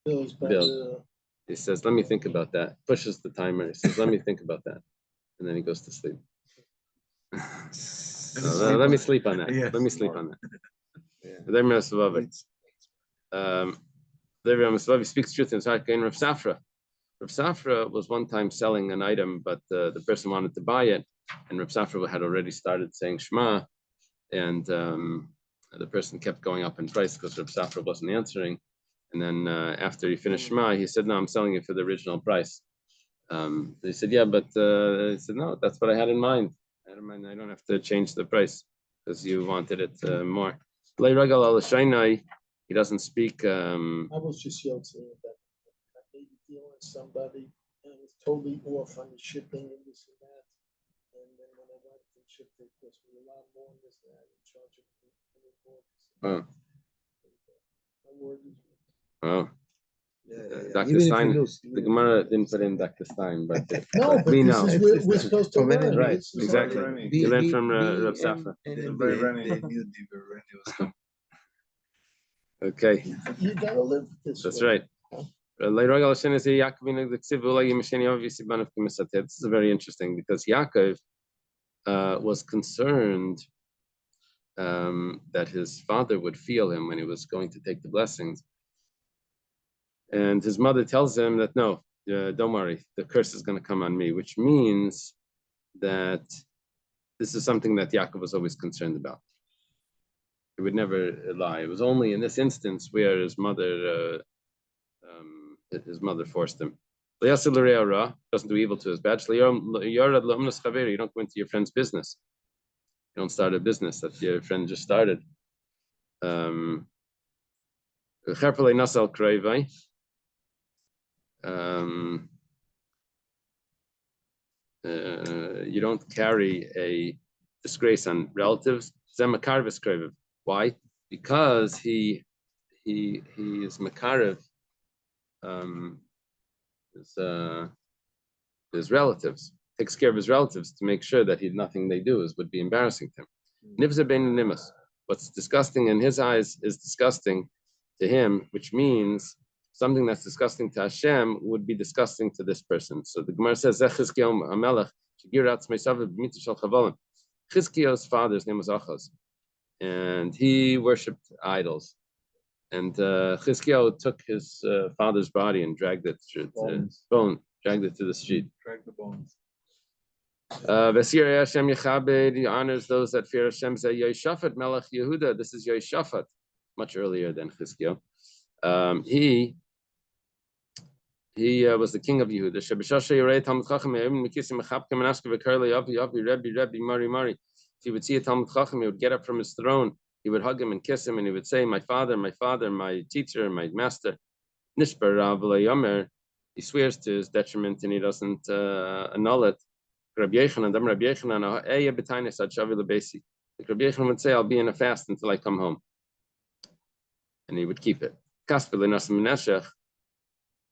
bill. He says, "Let me think about that." Pushes the timer. He says, "Let me think about that," and then he goes to sleep. Let me sleep on that. Yes. Let me sleep on that. He speaks truth in his heart. Rav Safra. Rav Safra was one time selling an item, but the person wanted to buy it, and Rav Safra had already started saying Shema, and the person kept going up in price because Rav Safra wasn't answering. And then after he finished Shema, he said, "No, I'm selling it for the original price." They said, "Yeah, but," he said, "No, that's what I had in mind. I don't have to change the price because you wanted it more." He doesn't speak. I was just saying that I may be dealing with somebody and it was totally off on the shipping and this and that. And then when I went to ship it, it cost me a lot more than this and that. In charge of any more. My word is. Oh. Dr. Even if Stein, you lose, the Gemara didn't put in Dr. Stein, but No, but we this know. is where we're supposed to From learn. any- Right, This is exactly. something- You learn from Rav Safra. They knew Divrei was coming. Okay, You gotta live this that's way. right. This is very interesting because Yaakov was concerned that his father would feel him when he was going to take the blessings. And his mother tells him that, "No, don't worry, the curse is going to come on me," which means that this is something that Yaakov was always concerned about. He would never lie. It was only in this instance where his mother forced him. Doesn't do evil to his badge. You don't go into your friend's business. You don't start a business that your friend just started. You don't carry a disgrace on relatives. Why? Because he is makarev his relatives, takes care of his relatives to make sure that nothing they do would be embarrassing to him. Nivza ben nimus. What's disgusting in his eyes is disgusting to him, which means something that's disgusting to Hashem would be disgusting to this person. So the Gemara says, Chizkiyahu's father's name was Achaz, and he worshipped idols. And Chizkiyahu took his father's body and dragged it to the street. Drag the bones. He honors those that fear Hashem. Yoshafat Melech Yehuda. This is Yoshafat, much earlier than Chizkiyahu. He was the king of Yehuda. If he would see a Talmud Chacham, he would get up from his throne. He would hug him and kiss him, and he would say, my father, my teacher, my master." He swears to his detriment and he doesn't annul it. Rabbi Yochanan would say, "I'll be in a fast until I come home," and he would keep it.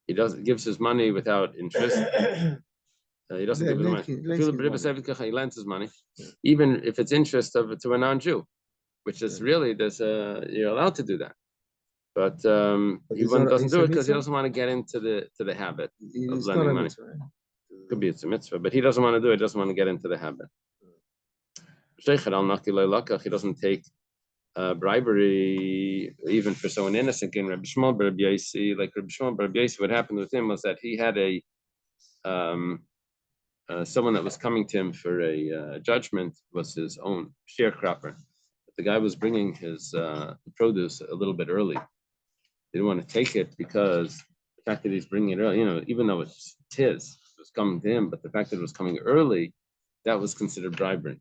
He gives his money without interest. He doesn't give his money. He lends his money, even if it's interest to a non-Jew, which is really you're allowed to do that. But he doesn't do it because he doesn't want to get into the habit of lending money. Could be it's a mitzvah, but he doesn't want to do it. He doesn't want to get into the habit. He doesn't take bribery even for someone innocent. In Rabbi Shmuel bar Rabbi Yosi, what happened with him was that he had someone that was coming to him for a judgment was his own sharecropper. But the guy was bringing his produce a little bit early. They didn't want to take it because The fact that he's bringing it early, even though it was coming to him, but the fact that it was coming early, that was considered bribery.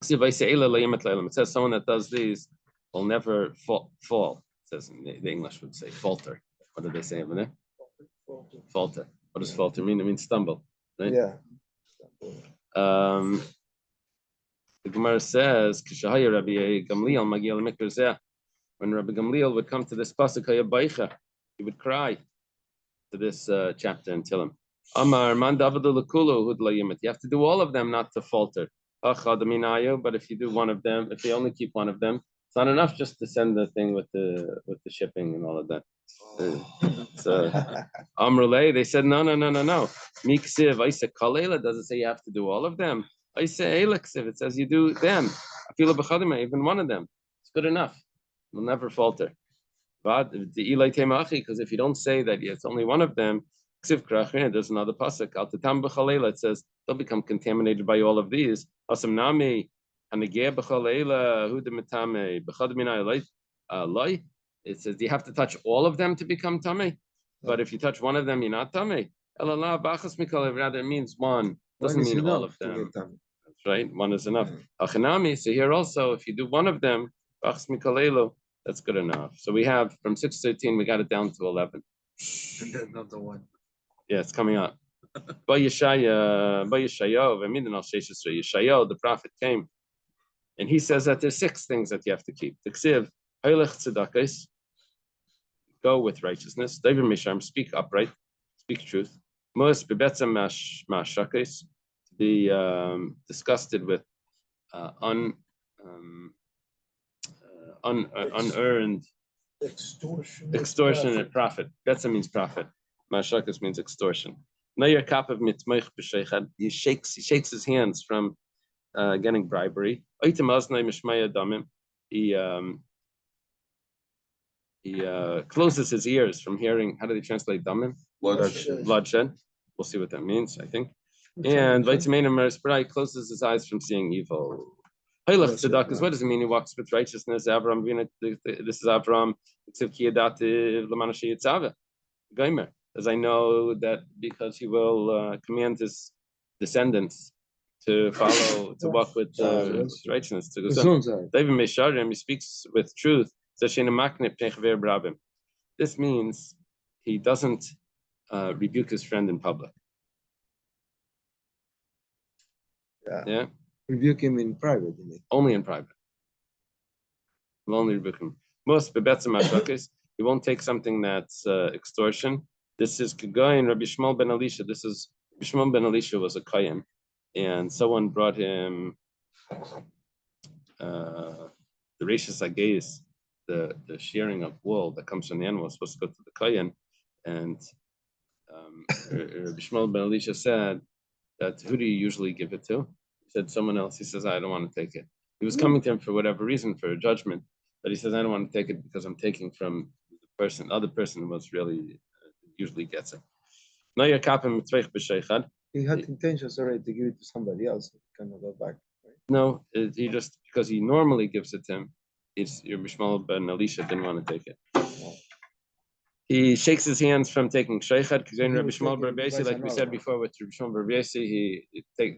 It says someone that does these will never fall. It says in the English would say falter. What did they say over there? Falter. What does falter mean? It means stumble, right? Yeah. The Gemara says, when Rabbi Gamliel would come to this pasuk, he would cry to this chapter and tell him, Amar man you have to do all of them not to falter. But if you do one of them, if you only keep one of them, it's not enough just to send the thing with the shipping and all of that. So Amrulay, they said no. Miksiv, I said Kalela, does it say you have to do all of them? I say Elixiv, it says you do them. Even one of them. It's good enough. Will never falter. But the Eli Temachi, because if you don't say that it's only one of them, there's another pasuk. It says they'll become contaminated by all of these. It says you have to touch all of them to become tummy. But if you touch one of them, you're not tummy. Rather, it means one. Doesn't mean all of them. That's right. One is enough. So here also, if you do one of them, that's good enough. So we have from 6:13, we got it down to 11. And then another one. Yeah, it's coming up. By Yeshayahu, the prophet came, and he says that there's 6 things that you have to keep. The ksiv, go with righteousness. David Misham, speak upright, speak truth. Most bebetzam mashakis, be disgusted with unearned extortionate profit. Betzam means profit. Mashakas means extortion. He shakes his hands from getting bribery. He closes his ears from hearing. How do they translate damim? Bloodshed. We'll see what that means, I think. And he closes his eyes from seeing evil. What does it mean? He walks with righteousness. This is Avram. As I know that because he will command his descendants to follow, to walk with righteousness. David Mesharim, he speaks with truth. This means he doesn't rebuke his friend in public. Yeah. Rebuke him in private. Only in private. Will only rebuke him. Most he won't take something that's extortion. This is Kagayin Rabbi Shmuel ben Elisha. This is Rabbi Shmuel ben Elisha was a Kayan, and someone brought him the Rashis Agais, the shearing of wool that comes from the animal, was supposed to go to the Kayan, and Rabbi Shmuel ben Elisha said that who do you usually give it to? He said someone else. He says I don't want to take it. He was coming to him for whatever reason, for a judgment, but he says I don't want to take it because I'm taking from the other person who was really usually gets it. He had intentions already to give it to somebody else. He cannot go back. Right? No, he just because he normally gives it to him. It's your Mishmal ben Elisha didn't want to take it. He shakes his hands from taking sheikhad because in Rabbi Shmuel bar Abiyasi, like we said before with Rabbi Shmuel bar Abiyasi, he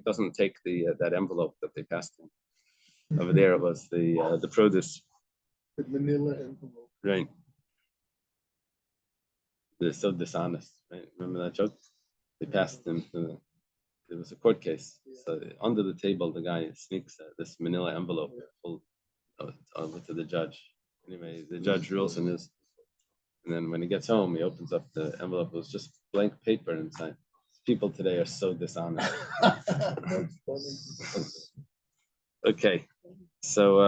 doesn't take that envelope that they passed him. Over there it was the produce. The manila envelope. Right. They're so dishonest, right? Remember that joke? They passed him to, it was a court case. So under the table, the guy sneaks this manila envelope over to the judge. Anyway, the judge rules in his, and then when he gets home, he opens up the envelope. It was just blank paper inside. People today are so dishonest. Okay, so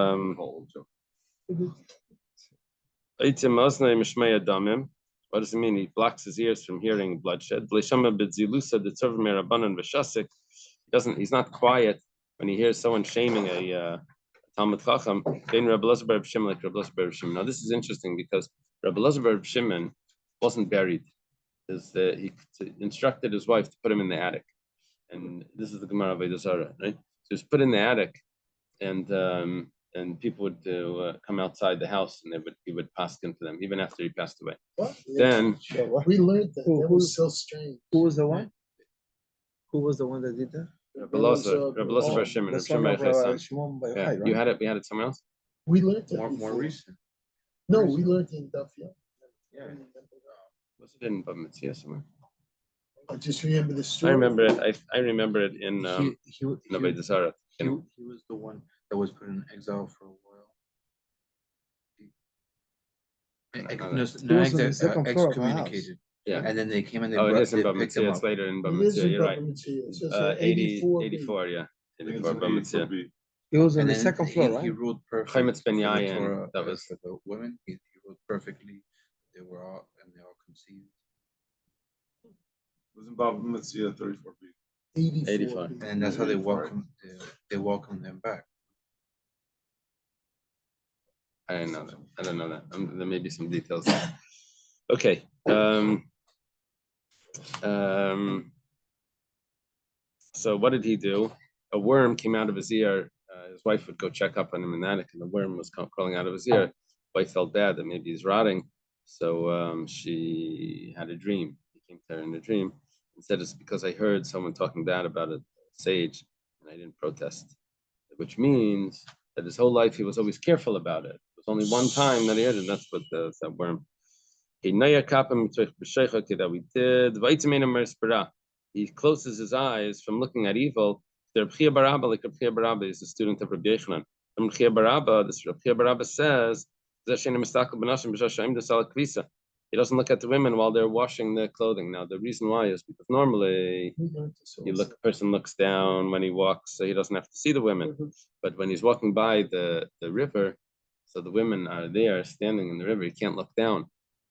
what does it mean? He blocks his ears from hearing bloodshed. He's not quiet when he hears someone shaming a Talmud Chacham. Now this is interesting because Rabbi Elazar bar Shimon wasn't buried. He instructed his wife to put him in the attic, and this is the Gemara of Avodah Zarah, right? So he was put in the attic, and and people would come outside the house, and he would pass into them even after he passed away. What? Then We learned that. Who- That was so strange. Who was the one? Who was the one that did that? Rabbi Loza Bar Shimon, The Rabbi son Shimon of Bar Chai son. Shimon Bar Yeah, Chai, you right? had it. We had it somewhere else. We learned that More before. recent. No, we learned in Daf Yomi. Yeah. Was it in Bava Metzia somewhere? I just remember the I story. remember it. I remember it in He Nabay Zara. was the one that was put in exile for a while. He was on the second floor of our house. excommunicated. Yeah. And then they came and they, Oh, it brought, is in they Bava picked him Metzia. It's up. later in Bava It is Metzia. in You're right. Bava Metzia. It says 80, 84. 84, yeah. I think 84 it's Bava B for Metzia. B. He was on And the then second floor, he right? ruled perfect. Chametz Ben for the Yayin, Torah, that was- for the women. He ruled perfectly. They were all and they all conceived. It was in Bava Metzia 34B. 84. 85. And that's how they 84. welcomed they welcomed them back. I didn't know that. I don't know that. There may be some details. Okay. So what did he do? A worm came out of his ear. His wife would go check up on him in the attic, and the worm was crawling out of his ear. Wife felt bad that maybe he's rotting, so she had a dream. He came to her in a dream and said, "It's because I heard someone talking bad about a sage, and I didn't protest." Which means that his whole life he was always careful about it. It was only one time that he heard it, and that's what that worm. That we did. He closes his eyes from looking at evil. The Rabbi Barabba, like Rabbi Barabba, is a student of Rabbi Yochanan. Rabbi Barabba, this Rabbi Barabba says, he doesn't look at the women while they're washing their clothing. Now, the reason why is because normally a person looks down when he walks, so he doesn't have to see the women. But when he's walking by the river, so the women are there standing in the river, he can't look down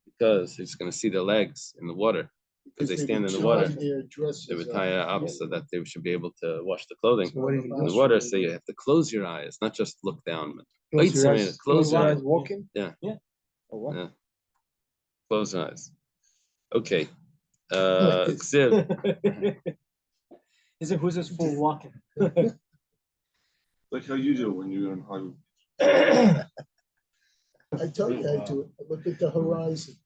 because he's going to see their legs in the water. Because they stand in the water, they would tie it up so that they should be able to wash the clothing in the water. So you have to close your eyes, not just look down. But close your eyes. Walking? Yeah. Or what? Yeah. Close your eyes. Okay. Ksiv. Is it who's this for walking? Like how you do when you're in Hollywood. I told you I do it. I look at the horizon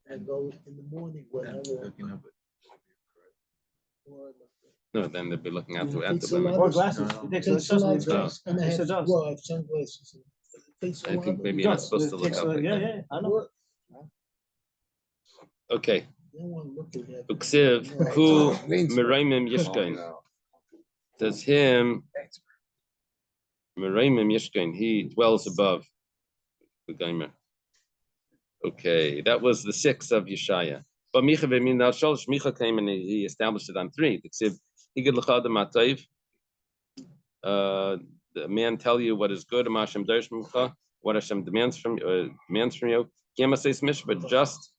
and go in the morning when I And walk. looking up No, then they'd be looking at Yeah, the it's a women. lot Or of- glasses? No, no. It takes It takes a lot of adjustment. glass, and I Takes have, adjustment. well, I have sunglasses. It takes a I lot think of- maybe It you're not does. supposed It to look takes up like yeah, that. yeah, I know. Okay. You don't want to look at that. Uksiv, No, who Veins. Meraimim Yishkain. Says him, Meraimim Yishkain, he dwells above the Gaimer. Okay, that was the 6 of Yeshaya. But Micha came and he established it on 3. The man tell you what is good, what Hashem demands from you. But just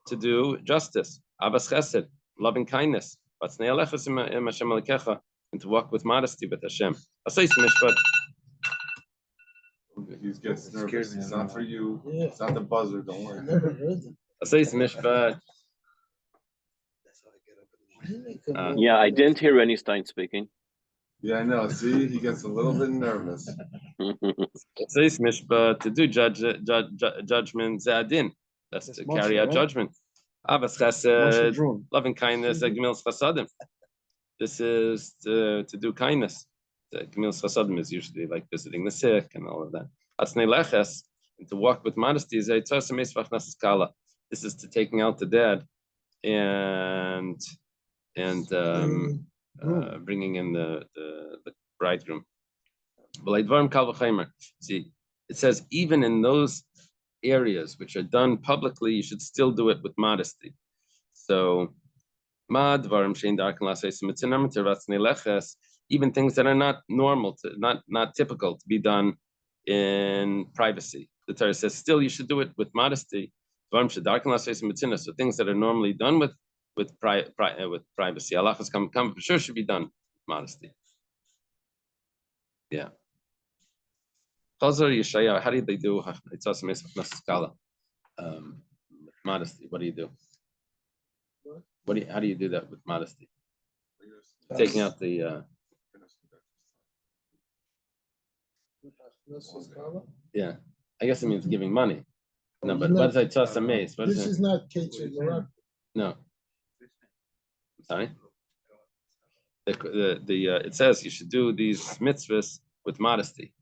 to do justice, Avas Chesed, loving kindness, and to walk with modesty with Hashem. He gets nervous. It's not for you. Yeah. It's not the buzzer. Don't I worry. never heard them. Yeah, I didn't hear any Stein speaking. Yeah, I know. See, he gets a little bit nervous. To do judgment, zadin. That's to carry out judgment. Avas Chesed, loving kindness, Gemilas Chasadim. This is to do kindness. Gemilas Chasadim is usually like visiting the sick and all of that. Atznei Leches, and to walk with modesty is this is to taking out the dead and bringing in the bridegroom. See, it says even in those areas which are done publicly, you should still do it with modesty. So, even things that are not normal, not typical to be done in privacy. The Torah says still you should do it with modesty. So things that are normally done with privacy, Allah has come for sure should be done with modesty. Yeah. Chazar Yeshaya, how did they do modesty? What do you do? How do you do that with modesty? Taking out the Yeah, I guess it means giving money. No, but No. what does I toss a mace? What is This it? is not Keter Morocco. No, sorry. It says you should do these mitzvahs with modesty.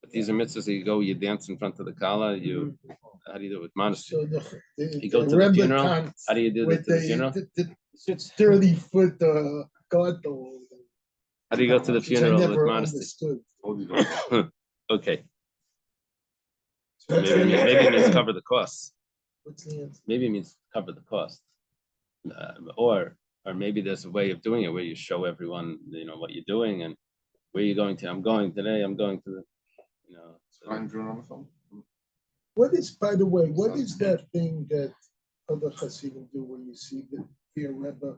But these are mitzvahs that you go, you dance in front of the kala. How do you do it with modesty? So You go to the funeral. How do you do that to the funeral? It's 30-foot guard door. How do you go to the Which I funeral with never modesty? understood. Okay. Maybe it means cover the costs. What's the answer? Maybe it means cover the cost. Or maybe there's a way of doing it where you show everyone, what you're doing and where you're going to. I'm going today. I'm going to the, What is, by the way, what is that thing that other Hasidim do when you see the Dear Rebbe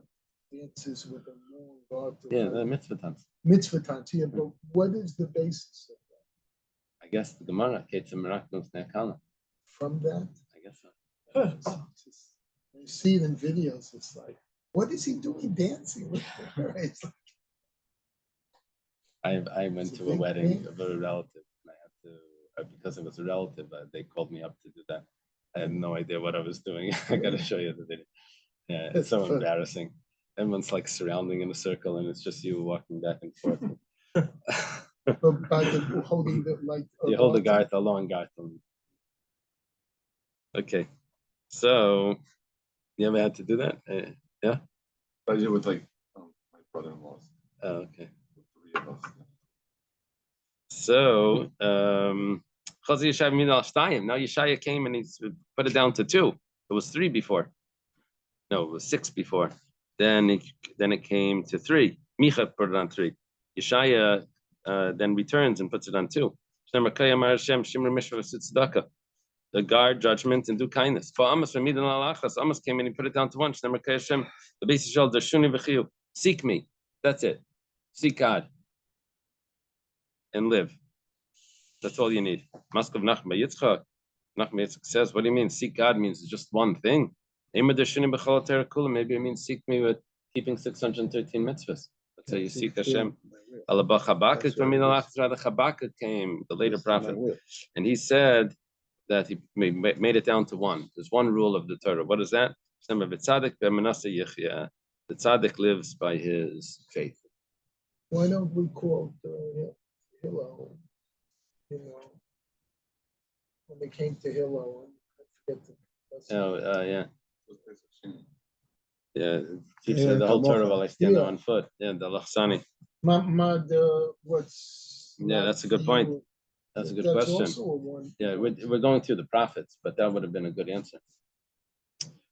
dances with a long guard? Yeah, the mitzvah dance. Mitzvah dance, yeah, but what is the basis of that? I guess the Gemara, From that? I guess so. When you see it in videos, it's like, what is he doing dancing with her? It's like, I went to a wedding of a relative, and I had to, because it was a relative, they called me up to do that. I had no idea what I was doing. I got to show you the video. Yeah, it's so embarrassing. Everyone's like surrounding in a circle, and it's just you walking back and forth. but by the holding the like. You hold the garth, a long garth. Okay, so you ever had to do that? Yeah. I did it with like my brother-in-law's. Oh, okay. The 3 of us. So, now Yeshaya came and he put it down to 2. It was 3 before. No, it was 6 before. Then it came to 3. Micha put it on 3. Yeshaya then returns and puts it on 2. The guard judgment and do kindness. Amos came and he put it down to 1. Seek me. That's it. Seek God and live. That's all you need. Maskov Nachma Yitzchak. Nachma Yitzchak says, what do you mean? Seek God means just one thing. Maybe it means seek me with keeping 613 mitzvahs. That's how you seek Hashem. Habakkuk came, the later prophet, and he said that he made it down to 1. There's one rule of the Torah. What is that? The tzaddik lives by his faith. Why don't we quote Hillel? When they came to Hillel, I forget the. Yeah. Yeah, teach the whole Torah while I stand on one foot. Yeah, the Lachsani. Yeah, that's a good point. That's a good question. Yeah, we're going through the prophets, but that would have been a good answer.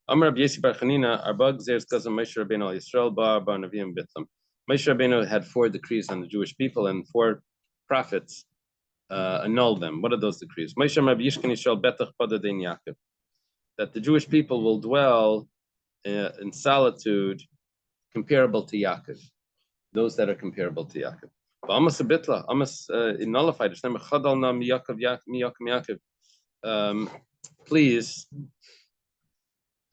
Amar Rabbi Yossi Bar Chanina, Arba Gzeres Kazam Moshe Rabbeinu al Yisrael Bar Navim Bitlam. Moshe Rabbeinu had 4 decrees on the Jewish people, and 4 prophets annulled them. What are those decrees? Moshe Rabbi Yishkan Yisrael Betach Pada Dein Yaakov. That the Jewish people will dwell in solitude comparable to Yaakov. Those that are comparable to Yaakov. But Amos Abitla, Amos nullified it. Please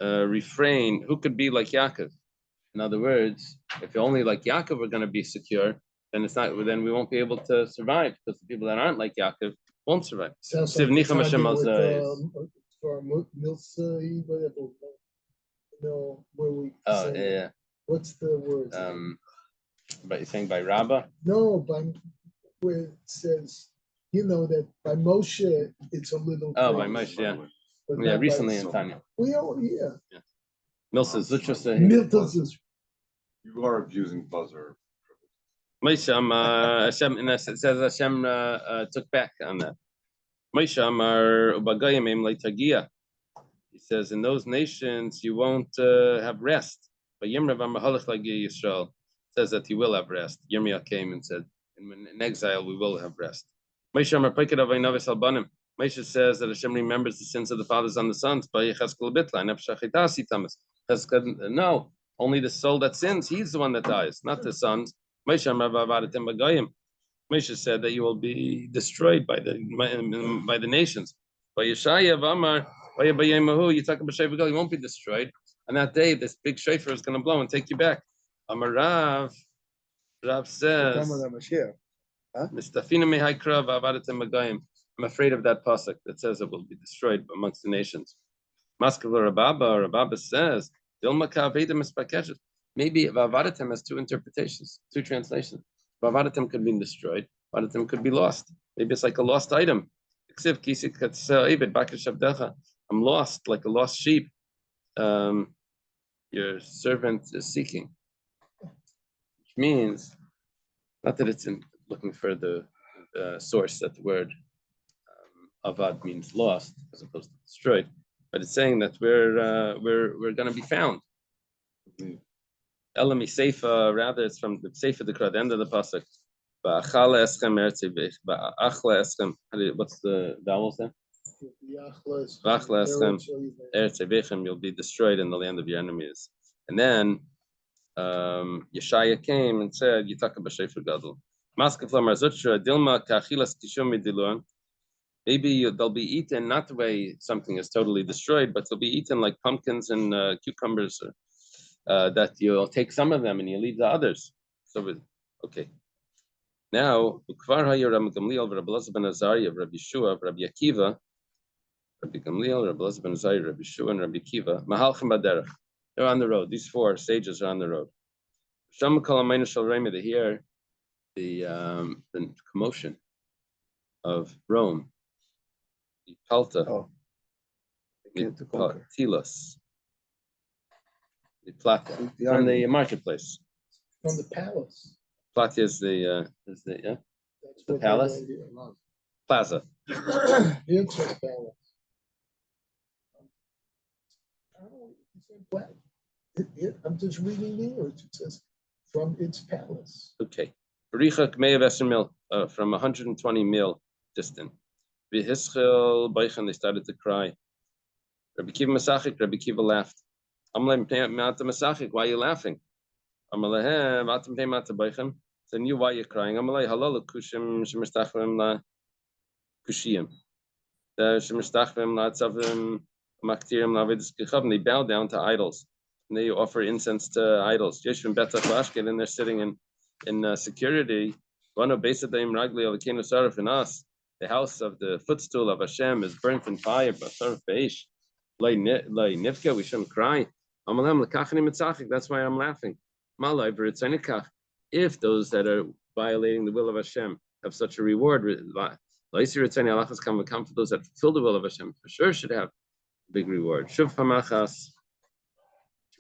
refrain. Who could be like Yaakov? In other words, if you're only like Yaakov are going to be secure, then it's not. Then we won't be able to survive because the people that aren't like Yaakov won't survive. Sounds like for Milsa, whatever. No, where we. Oh yeah. What's the word? But you're saying by Rabbah? No, by where it says, that by Moshe it's a little. Oh, by Moshe, yeah. But yeah, recently in Tanya. Yeah. Milsa's literature. You are abusing buzzer. Moshe, Hashem, and it says Hashem took back on that. Moshe Amar Ubagayim Leitagia. He says, in those nations you won't have rest. But Yimrav Amahalach Lagia Yisrael says that he will have rest. Yirmiyah came and said, in exile we will have rest. Moshe Amar Peked Avaynavis Albanim. Moshe says that Hashem remembers the sins of the fathers and the sons. No, only the soul that sins, he's the one that dies, not the sons. Moshe said that you will be destroyed by the nations. By Yeshaya Vamar, you won't be destroyed. On that day, this big shofar is going to blow and take you back. Amar Rav says, Mistafina mehaikra v'avadatem magayim. I'm afraid of that pasuk that says it will be destroyed amongst the nations. Maskevla Rababa says, maybe v'avadatem has two interpretations, two translations. V'avadatem could be destroyed, v'avadatem could be lost. Maybe it's like a lost item. I'm lost, like a lost sheep. Your servant is seeking, which means not that it's looking for the source that the word avad means lost as opposed to destroyed, but it's saying that we're going to be found. Elami Seifa, rather it's from the Seifa the end of the pasuk. What's the vowels there? You'll be destroyed in the land of your enemies. And then Yeshaya came and said, Yitaka b'shefer gadol. Maybe they'll be eaten not the way something is totally destroyed, but they'll be eaten like pumpkins and cucumbers, that you'll take some of them and you leave the others. So, okay. Now, Ukvar Hayir Rabbi Gamliel, Rabbi Elazar ben Azariah, Rabbi Yeshua, Rabbi Akiva, Rabbi Gamliel, Rabbi Elazar ben Azariah, Rabbi Yeshua, and Rabbi Akiva, Mahalchim Baderech. They're on the road. These four sages are on the road. Sham Kol Hamayna Shel Rema, they hear the commotion of Rome. The Palta, the Tilos, the Plata, from the marketplace. From the palace. Plata is the palace? Plaza. It's a palace. I'm just reading the words. It says from its palace. Okay. From 120 mil distant. V'hischel Beichen, they started to cry. Rabbi Kiva Masachik, Rabbi Kiva laughed. Amalei Mata Masachik, why are you laughing? Amalei Matam Mata Beichen. So knew why you're crying. Amalei Halal Kushim Shemistachvim La Kushiyim. Shemistachvim La Tzavim Maktirim La Vedis Kichavim. They bow down to idols. And they offer incense to idols. Yeshvim Betach Lashket, and they're sitting in security. One of Beisadaim Ragli of the King of Saraf in us. The house of the footstool of Hashem is burnt in fire, but we shouldn't cry. That's why I'm laughing. If those that are violating the will of Hashem have such a reward, for those that fulfill the will of Hashem, for sure should have a big reward. Should we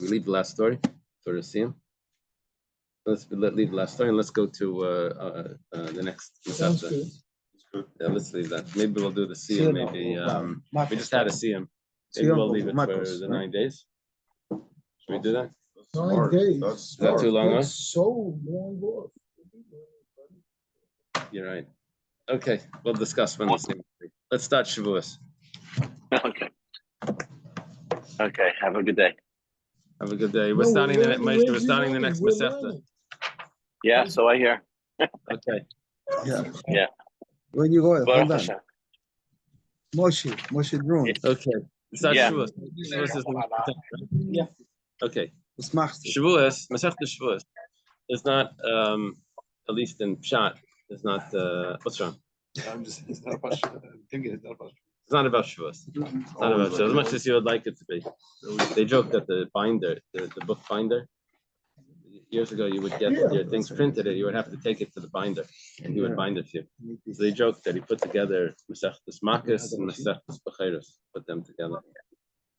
leave the last story for Rasim? Let's leave the last story and let's go to the next. Sounds good. Yeah, let's leave that. Maybe we'll do the Siyam. Maybe we just had a Siyam. Maybe we'll leave it for the 9 days. Should we do that? 9 days. Is that too long? That's so long off. You're right. Okay, we'll discuss when the Siyam. Let's start Shavuos. Okay. Okay. Have a good day. Have a good day. We're starting the next Masechta. Yeah. So I hear. Okay. Yeah. When you go, hold Baruch on. Hashem. Moshe Drone. Okay. Start Yeah. Shavuos. Shavuos is Yeah. okay. Was machst du? Shavuos, Masechta Shavuos, is not at least in Pshat. It's not what's wrong? It's not about thinking. It's not about. It's not about Shavuos. It's not about Shavuos, as much as you would like it to be. They joke that the binder, the book binder, years ago you would get your things printed, you would have to take it to the binder, and he would bind it for you. So they joked that he put together Maseches Makkos and Maseches Becheros, put them together.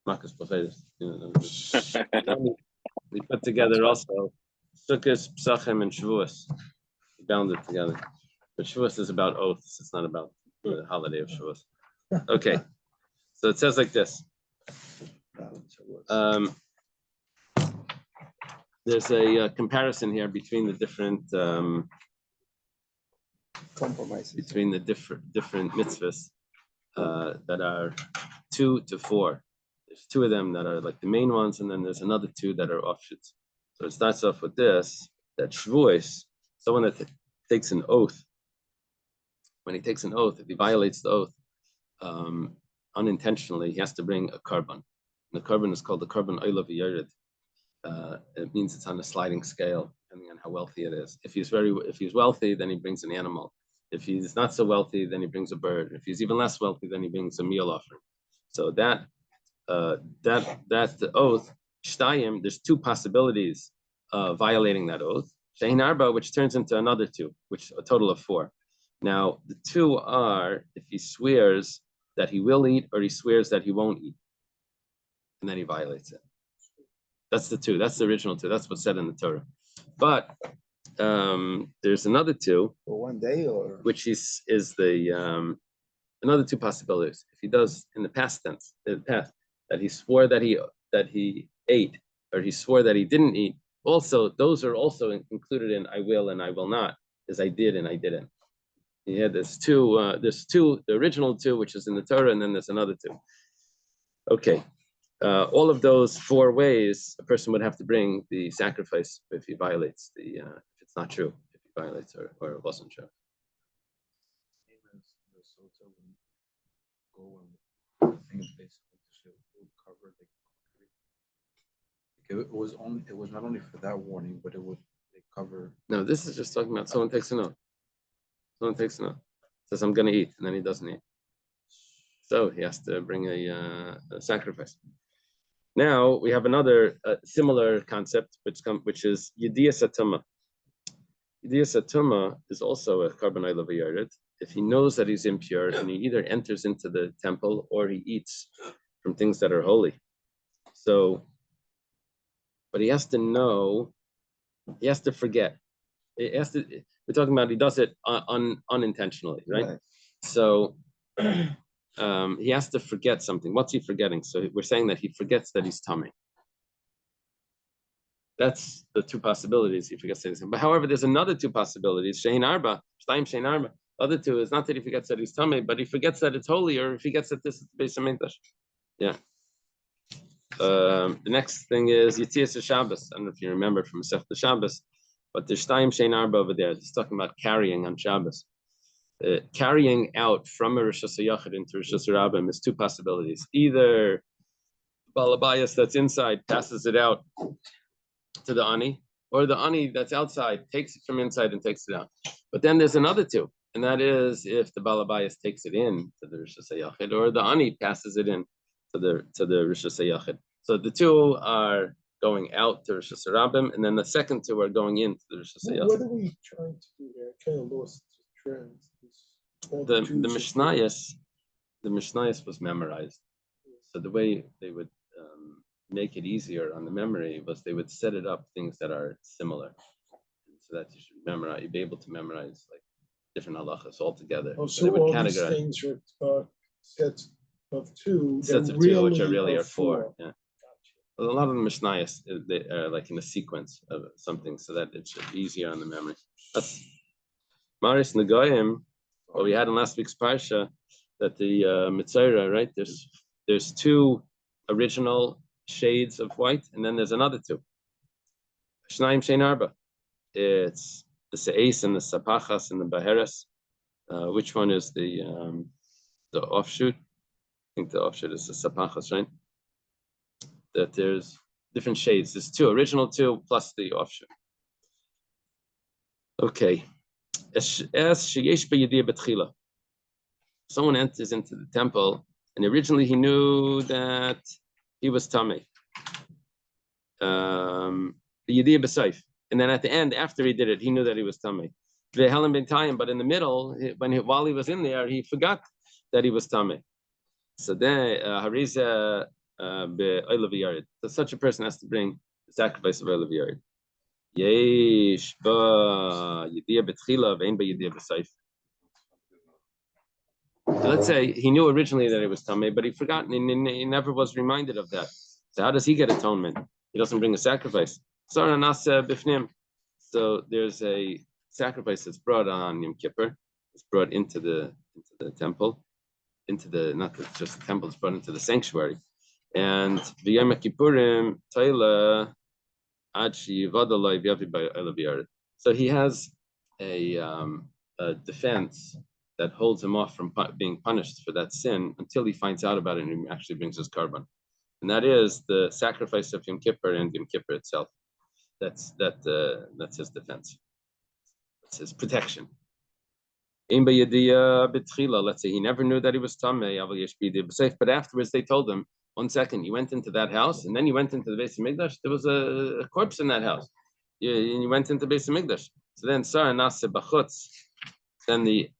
Makkos Becheros. He put together also Sukkos, Psachim, and Shavuos. He bound it together. But Shavuos is about oaths. It's not about the holiday of Shavuos. Okay. So it says like this. There's a comparison here between the different Compromises. between the different mitzvahs that are 2 to 4. There's 2 of them that are like the main ones, and then there's another 2 that are offshoots. So it starts off with this: that Shavuos, someone that takes an oath. When he takes an oath, if he violates the oath unintentionally, he has to bring a korban. And the korban is called the korban oila v'yared. It means it's on a sliding scale, depending on how wealthy it is. If he's wealthy, then he brings an animal. If he's not so wealthy, then he brings a bird. If he's even less wealthy, then he brings a meal offering. So that's the oath. Shtayim, there's two possibilities of violating that oath. Shein Arba, which turns into another two, which a total of four. Now, the two are if he swears that he will eat or he swears that he won't eat, and then he violates it. That's the two. That's the original two. That's what's said in the Torah. But there's another two. For one day or Which is the another two possibilities. If he does in the past tense, in the past, that he swore that he ate, or he swore that he didn't eat, also those are also included in I will and I will not, as I did and I didn't. Yeah, there's two, the original two, which is in the Torah, and then there's another two. Okay. All of those four ways a person would have to bring the sacrifice if he violates if it's not true, if he violates or it wasn't true. It was not only for that warning, but they cover. No, this is just talking about someone takes an oath. Someone takes an oath. Says I'm gonna eat, and then he doesn't eat. So he has to bring a sacrifice. Now we have another similar concept, which is Yediyas Atuma. Yediyas Atuma is also a carbon ilav. If he knows that he's impure and he either enters into the temple or he eats from things that are holy. So, but he has to know, he has to forget. We're talking about he does it unintentionally, right? So he has to forget something. What's he forgetting? So we're saying that he forgets that he's tummy. That's the two possibilities. He forgets that he's tummy. But however, there's another two possibilities. Shein Arba, Shtayim Shein Arba. Other two is not that he forgets that he's tummy, but he forgets that it's holy, or if he gets that this is the Beis Hamikdash. Yeah. The next thing is Yitzias Shabbos. I don't know if you remember from Maseches Shabbos, but there's Shtayim Shein Arba over there. It's talking about carrying on Shabbos. Carrying out from a Rosh Hashanah into Rosh Hashanah is two possibilities. Either Balabayas that's inside passes it out to the Ani, or the Ani that's outside takes it from inside and takes it out. But then there's another two, and that is if the Balabayas takes it in to the Rosh Hashanah, or the Ani passes it in to the Rosh Hashanah. So the two are going out to Rosh Hashanah, and then the second two are going into the Rosh Hashanah. What are we trying to do here? I kind of lost the trend. The Mishnayos was memorized. So the way they would make it easier on the memory was they would set it up things that are similar, so that you should memorize. You'd be able to memorize like different halachas all together. Oh, so all these things are sets of two. Sets of two, which are really four. Yeah. A lot of the Mishnayos, they are like in a sequence of something, so that it's easier on the memory. That's Maris Nagoyim. What we had in last week's parsha, that the Mitzvah, right? There's two original shades of white, and then there's another two. Shnayim Shein Arba. It's the Se'es and the Sapachas and the Baheres. Which one is the offshoot? I think the offshoot is the Sapachas, right? That there's different shades. There's two, original two plus the offshoot. Okay. Someone enters into the temple, and originally he knew that he was tamei. And then at the end, after he did it, he knew that he was tamei. But in the middle, while he was in there, he forgot that he was tamei. So then, hariza be'olav yared. So such a person has to bring the sacrifice of olav yared. Yesh ba yediyah betchila ve'en ba yediyah b'seif. Let's say he knew originally that it was tamei, but he forgot and he never was reminded of that. So how does he get atonement? He doesn't bring a sacrifice. So there's a sacrifice that's brought on Yom Kippur. It's brought into the temple, not just the temple. It's brought into the sanctuary. And v'yom Kippurim Taila. So he has a defense that holds him off from being punished for that sin until he finds out about it and he actually brings his carbon. And that is the sacrifice of Yom Kippur and Yom Kippur itself. That's his defense. That's his protection. Let's say he never knew that he was tamei, but afterwards they told him, 1 second, you went into that house and then you went into the Beis Hamikdash. There was a corpse in that house. You went into Beis Hamikdash. So then Sarah Nase Bachutz, then the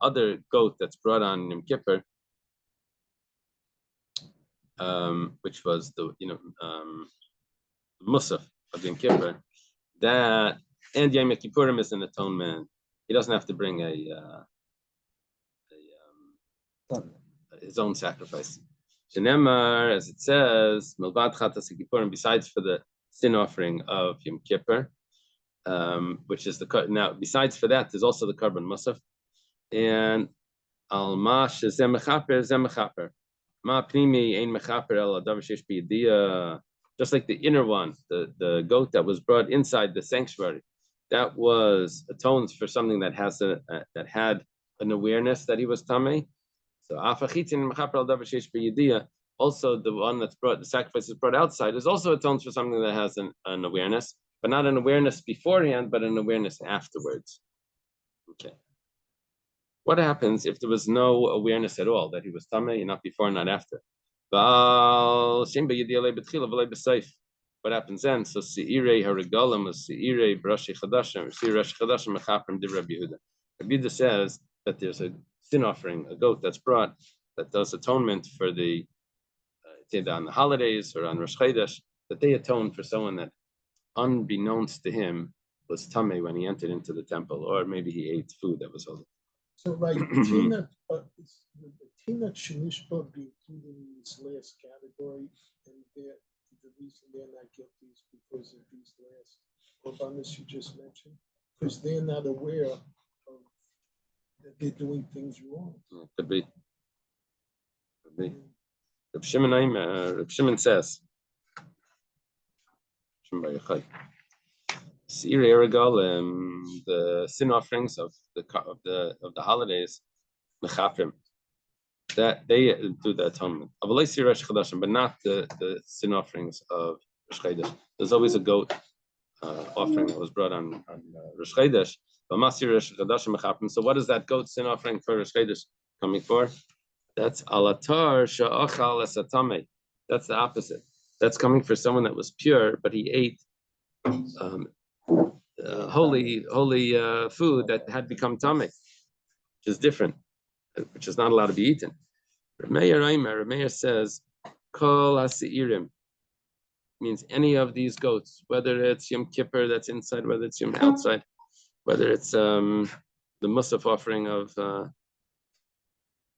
other goat that's brought on Yom Kippur, which was the Musaf of Yom Kippur, that and Yom Kippurim is an atonement. He doesn't have to bring his own sacrifice. Shenemar, as it says, Milvad Chatas Kippurim, besides for the sin offering of Yom Kippur, which is now. Besides for that, there's also the Karban Musaf, and Al Mash Zemechaper Zemechaper. Ma Pnimi Ein Mechaper El Adav Shesh B'Yediyah. Just like the inner one, the goat that was brought inside the sanctuary, that was atones for something that has that had an awareness that he was tamei. So afachitin mechaper al davar sheish b'yediyah. Also, the one that's brought, the sacrifice is brought outside, is also atones for something that has an awareness, but not an awareness beforehand, but an awareness afterwards. Okay. What happens if there was no awareness at all that he was tamei, not before, not after? What happens then? So Seirei Harigalim is Seirei Brashi Chadashim, Seirei Rashi Chadashim Mechaprim Div Rabbi Yehuda. Rabbi Yehuda says that there's a sin offering, a goat that's brought that does atonement for the on the holidays or on Rosh Chodesh, that they atone for someone that, unbeknownst to him, was tamei when he entered into the temple, or maybe he ate food that was holy. So right, the Tina Shanishba be included in this last category, and the reason they're not guilty is because of these last korbanos you just mentioned, because they're not aware of that they're doing things wrong. Could be. Could be. Reb Shimon says, the sin offerings of the holidays, that they do the atonement. But not the sin offerings of Rosh Chodesh. There's always a goat offering that was brought on Rosh Chodesh. So what is that goat sin offering for Rosh Chodesh coming for? That's alatar sha'achal esatame. That's the opposite. That's coming for someone that was pure, but he ate holy food that had become tamei, which is different, which is not allowed to be eaten. Rameir says, Kol hasi'irim means any of these goats, whether it's Yom Kippur that's inside, whether it's Yom outside, whether it's the Musaf offering of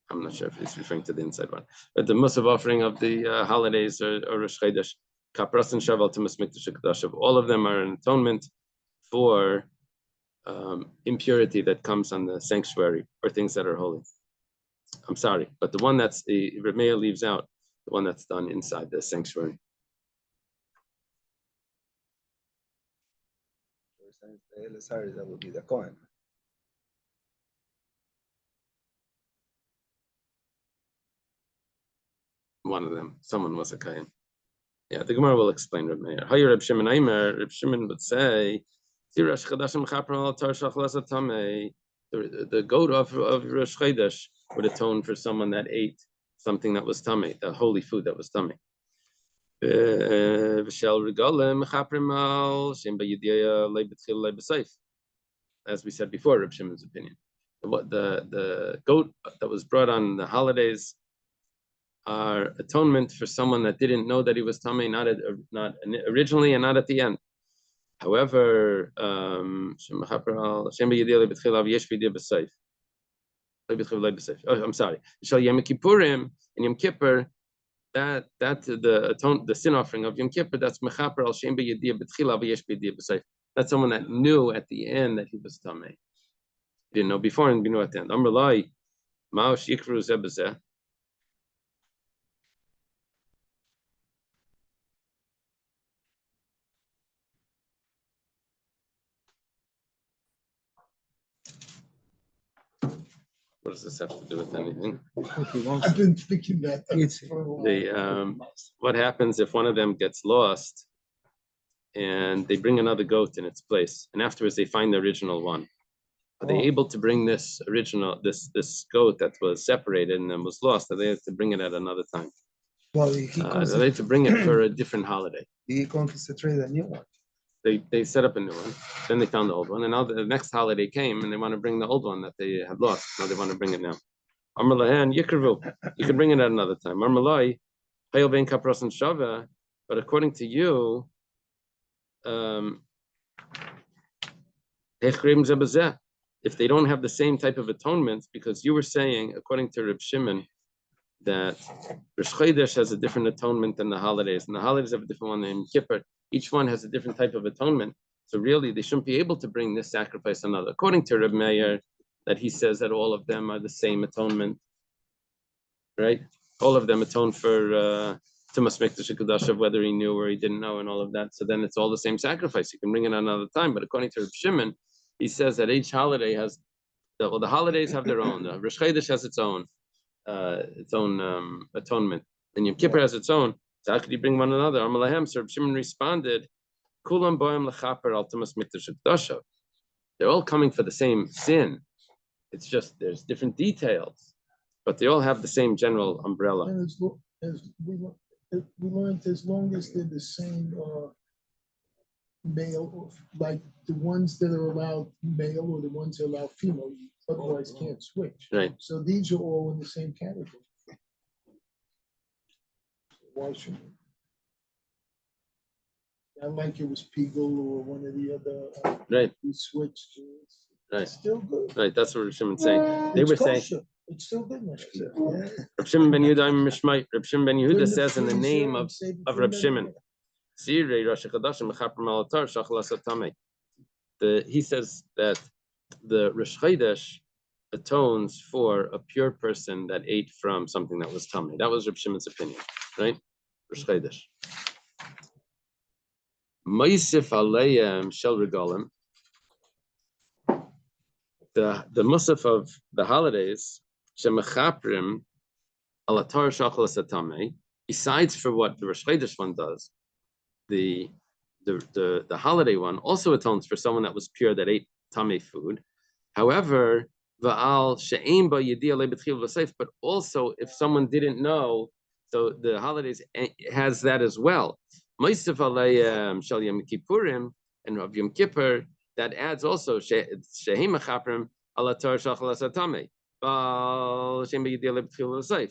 I'm not sure if he's referring to the inside one, but the Musaf offering of the holidays or Rosh Chodesh, Kapras and Shavuot to Mikdash HaKadosh, all of them are an atonement for impurity that comes on the sanctuary or things that are holy. I'm sorry, but the one that's the Rameir leaves out the one that's done inside the sanctuary. That would be the Kohen. One of them, someone was a Kohen. Yeah, the Gemara will explain Reb Meir. Higher Reb Shimon Aimer, Reb Shimon would say, the goat of Rosh Chodesh would atone for someone that ate something that was tamei, a holy food that was tamei. As we said before, Reb Shimon's opinion. The goat that was brought on the holidays are atonement for someone that didn't know that he was tamei, not originally and not at the end. However, I'm sorry. Yom Kippurim and Yom Kippur, that the sin offering of Yom Kippur, that's mechaper al shem b'yediyah b'tchila v'yesh b'yediyah b'seif. That's someone that knew at the end that he was tamei. Didn't know before and knew at the end. Amr lai, ma'osh yikru zeh b'zeh. What does this have to do with anything? I've been thinking that for a while. What happens if one of them gets lost and they bring another goat in its place, and afterwards they find the original one? Are they able to bring this original, this goat that was separated and then was lost? Are they able to bring it at another time? Well, Are they to bring it for a different holiday? he concentrated a new one. They set up a new one, then they found the old one, and now the next holiday came and they want to bring the old one that they had lost. Now they want to bring it now. Amar lahen yikravu. You can bring it at another time. Amar lai hayel ben kapros and shava. But according to you, if they don't have the same type of atonement, because you were saying, according to Reb Shimon, that Rosh Chodesh has a different atonement than the holidays, and the holidays have a different one than Kippur. Each one has a different type of atonement. So really, they shouldn't be able to bring this sacrifice another. According to Reb Meir, that he says that all of them are the same atonement, right? All of them atone for Tumas Mikdash Kedash, whether he knew or he didn't know, and all of that. So then it's all the same sacrifice. You can bring it another time. But according to Reb Shimon, he says that each holiday has, well, the holidays have their own. Rosh Chodesh has its own atonement. And Yom Kippur has its own. So how could you bring one another? Amalahem, so Reb Shimon responded, Kulam boim lechaper al Tumas Mikdash Kedash. They're all coming for the same sin. It's just there's different details, but they all have the same general umbrella. And as we learned, as long as they're the same male, like the ones that are allowed male or the ones that are allowed female, you otherwise can't switch. Right. So these are all in the same category. Why shouldn't we? Not like it was Pegel or one of the other. Right. We switched to it. Right. It's still good. Right, that's what Reb Shimon's saying. They It's were saying, kosher. It's still good. Yeah. Reb Shimon ben Yehuda, Reb Shimon ben Yehuda Put says in the freezer name and of save it for Reb another Shimon, day. he says that the Rosh Chodesh atones for a pure person that ate from something that was tummy. That was Reb Shimon's opinion, right? Rosh Chodesh. Moisif Aleim Shel Regalim. The musaf of the holidays, Shemachaprim Alatar Shachal Satame, besides for what the Rosh Chodesh one does, the holiday one also atones for someone that was pure that ate tame food. However, Va'al She'ein Ba Yediah Le'Betchil V'Seif, but also if someone didn't know, so the holidays has that as well. Moisef Aleim Shel Yom Kippurim and Rav Yom Kippur, that adds also She'ein Machaprim Alatar Shachal Satame.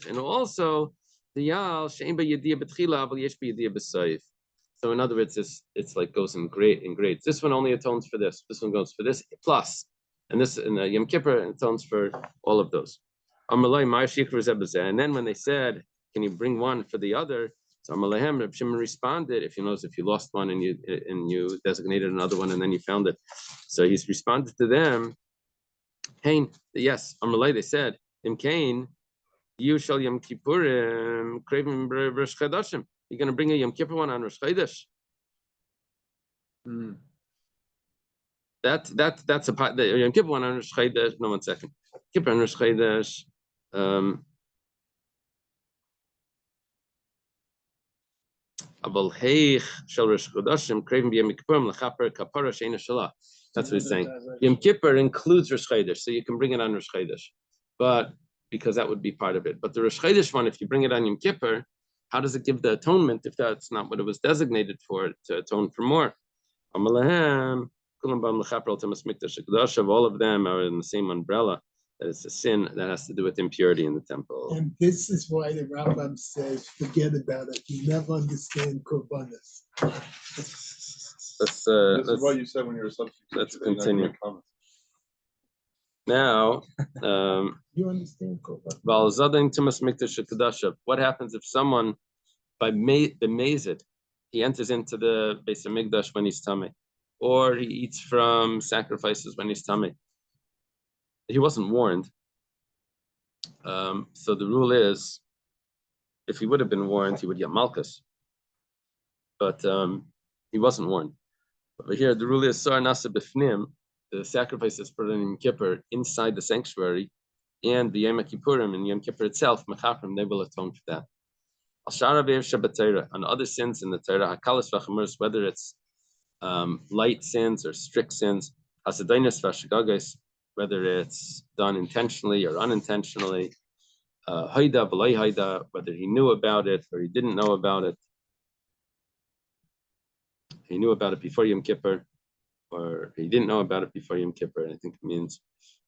And also the Yal She'ein Ba Yediah B'Tchila Aval Yesh Ba Yediah B'Seif. So in other words, it's like goes in grades. This one only atones for this. This one goes for this plus, and this in the Yom Kippur atones for all of those. And then when they said, "Can you bring one for the other?" So Amalehem, Reb Shimon responded, "If you lost one and you designated another one and then you found it." So he's responded to them. Hey, yes, Amalei. They said, "Im Kain, you shall Yom Kippurim craving Rosh Chodeshim." You're going to bring a Yom Kippur one on Rosh Chodesh. That's a part. The Yom Kippur one on Rosh Chodesh. No, 1 second. Kippur on Rosh Chodesh. Aval heich shel Rosh Chodeshim craving b'Yom Kippurim lechaper kapara sheina shalah. That's what he's saying. Yom Kippur includes Rosh Chodesh, so you can bring it on Rosh Chodesh, but because that would be part of it. But the Rosh Chodesh one, if you bring it on Yom Kippur, how does it give the atonement if that's not what it was designated for, to atone for more? All of them are in the same umbrella, that it's a sin that has to do with impurity in the temple. And this is why the Rambam says, forget about it. You never understand Korbanos. This is what you said when you were substituting. Let's continue. Now, You understand Korbanos. what happens if someone, by the Mazid, he enters into the Beis HaMikdash when he's tummy, or he eats from sacrifices when he's tummy? He wasn't warned. So the rule is, if he would have been warned, he would get Makkos. But he wasn't warned. But here the rule is, Sar Nasa B'fnim, the sacrifice is put in Yom Kippur inside the sanctuary, and the Yom Kippurim and Yom Kippur itself, Mechaprim, they will atone for that. Al Shara Be'er Shabbat on other sins in the Torah, Hakalas V'Chamuros, whether it's light sins or strict sins, Hasadainas V'Shagagos, whether it's done intentionally or unintentionally, haida b'lay haida, whether he knew about it or he didn't know about it. He knew about it before Yom Kippur, or he didn't know about it before Yom Kippur. I think it means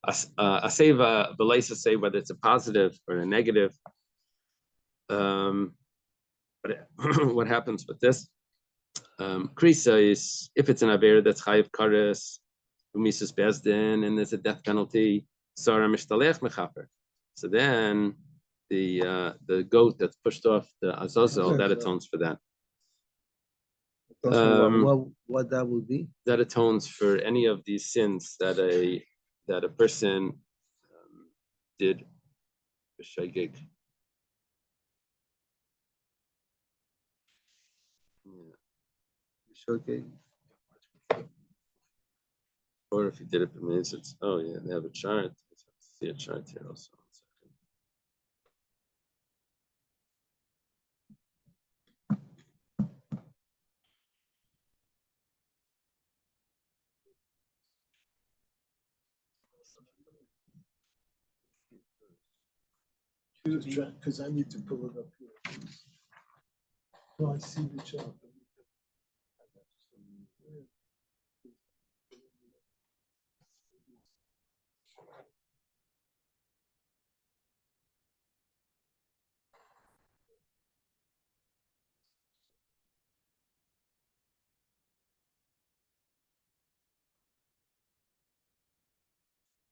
aseva b'laysa say whether it's a positive or a negative. But what happens with this? Krisa is if it's an aver that's chayiv kares, umisus bezdin, and there's a death penalty. Sara mishtalech mechaper. So then the goat that's pushed off the azazel, that atones for that. What that would be? That atones for any of these sins that a person did. Okay. Or if he did it, it means it's, oh yeah, they have a chart. See a chart here also. Because I need to pull it up here. No, I see the chart.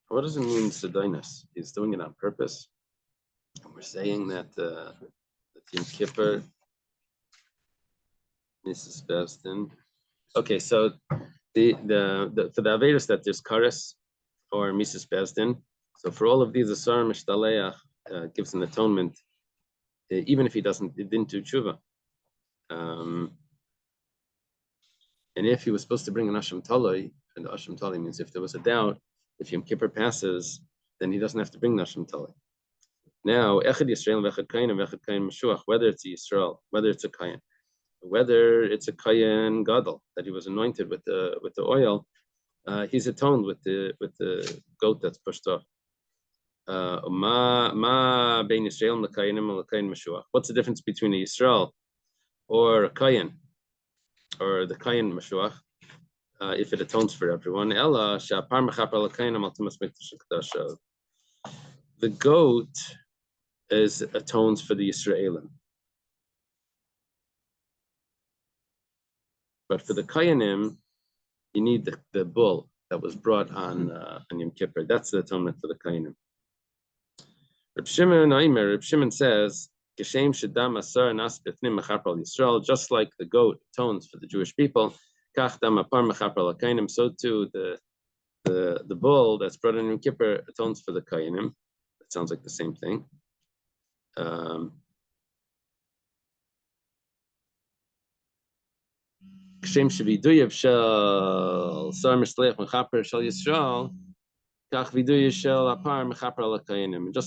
What does it mean, Sidonus? He's doing it on purpose. And we're saying that Yom Kippur, Mrs. Beston. Okay, so the for the Averis that there's Karis or Mrs. Beston. So for all of these, the Sar Mishtaleach gives an atonement, even if he didn't do tshuva. And if he was supposed to bring an Asham Taloi, and Asham Taloi means if there was a doubt, if Yom Kippur passes, then he doesn't have to bring the Asham Taloi. Now, Echad Yisrael, Echad Kayin, and Echad Kayin Mashuach, whether it's a Yisrael, whether it's a Kayin, whether it's a Kayin Gadol that he was anointed with the oil, he's atoned with the goat that's pushed off. What's the difference between a Yisrael or a Kayin or the Kayin Mashuach? If it atones for everyone, the goat atones for the Yisraelim, but for the Kayanim, you need the bull that was brought on Yom Kippur. That's the atonement for the Kayanim. Reb Shimon says, just like the goat atones for the Jewish people, so too the bull that's brought in Yom Kippur atones for the Kayanim. That sounds like the same thing. Just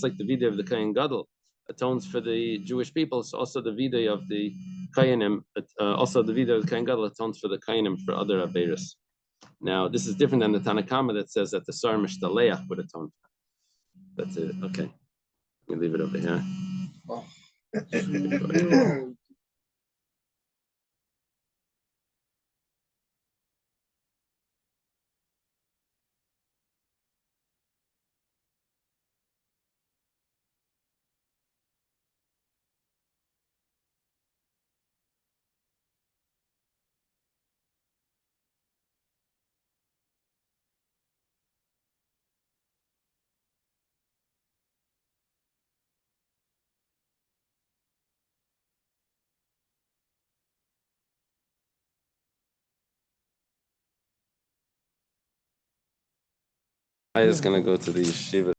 like the vidya of the Kayin Gadol atones for the Jewish people, so also the vidya of the Kayanim, also the vidya of the Kayin Gadol atones for the Kayanim for other Averis. Now, this is different than the Tanakama that says that the Sar Mishtaleach would atone. That's it. Okay. We leave it over here. I is going to go to the yeshiva.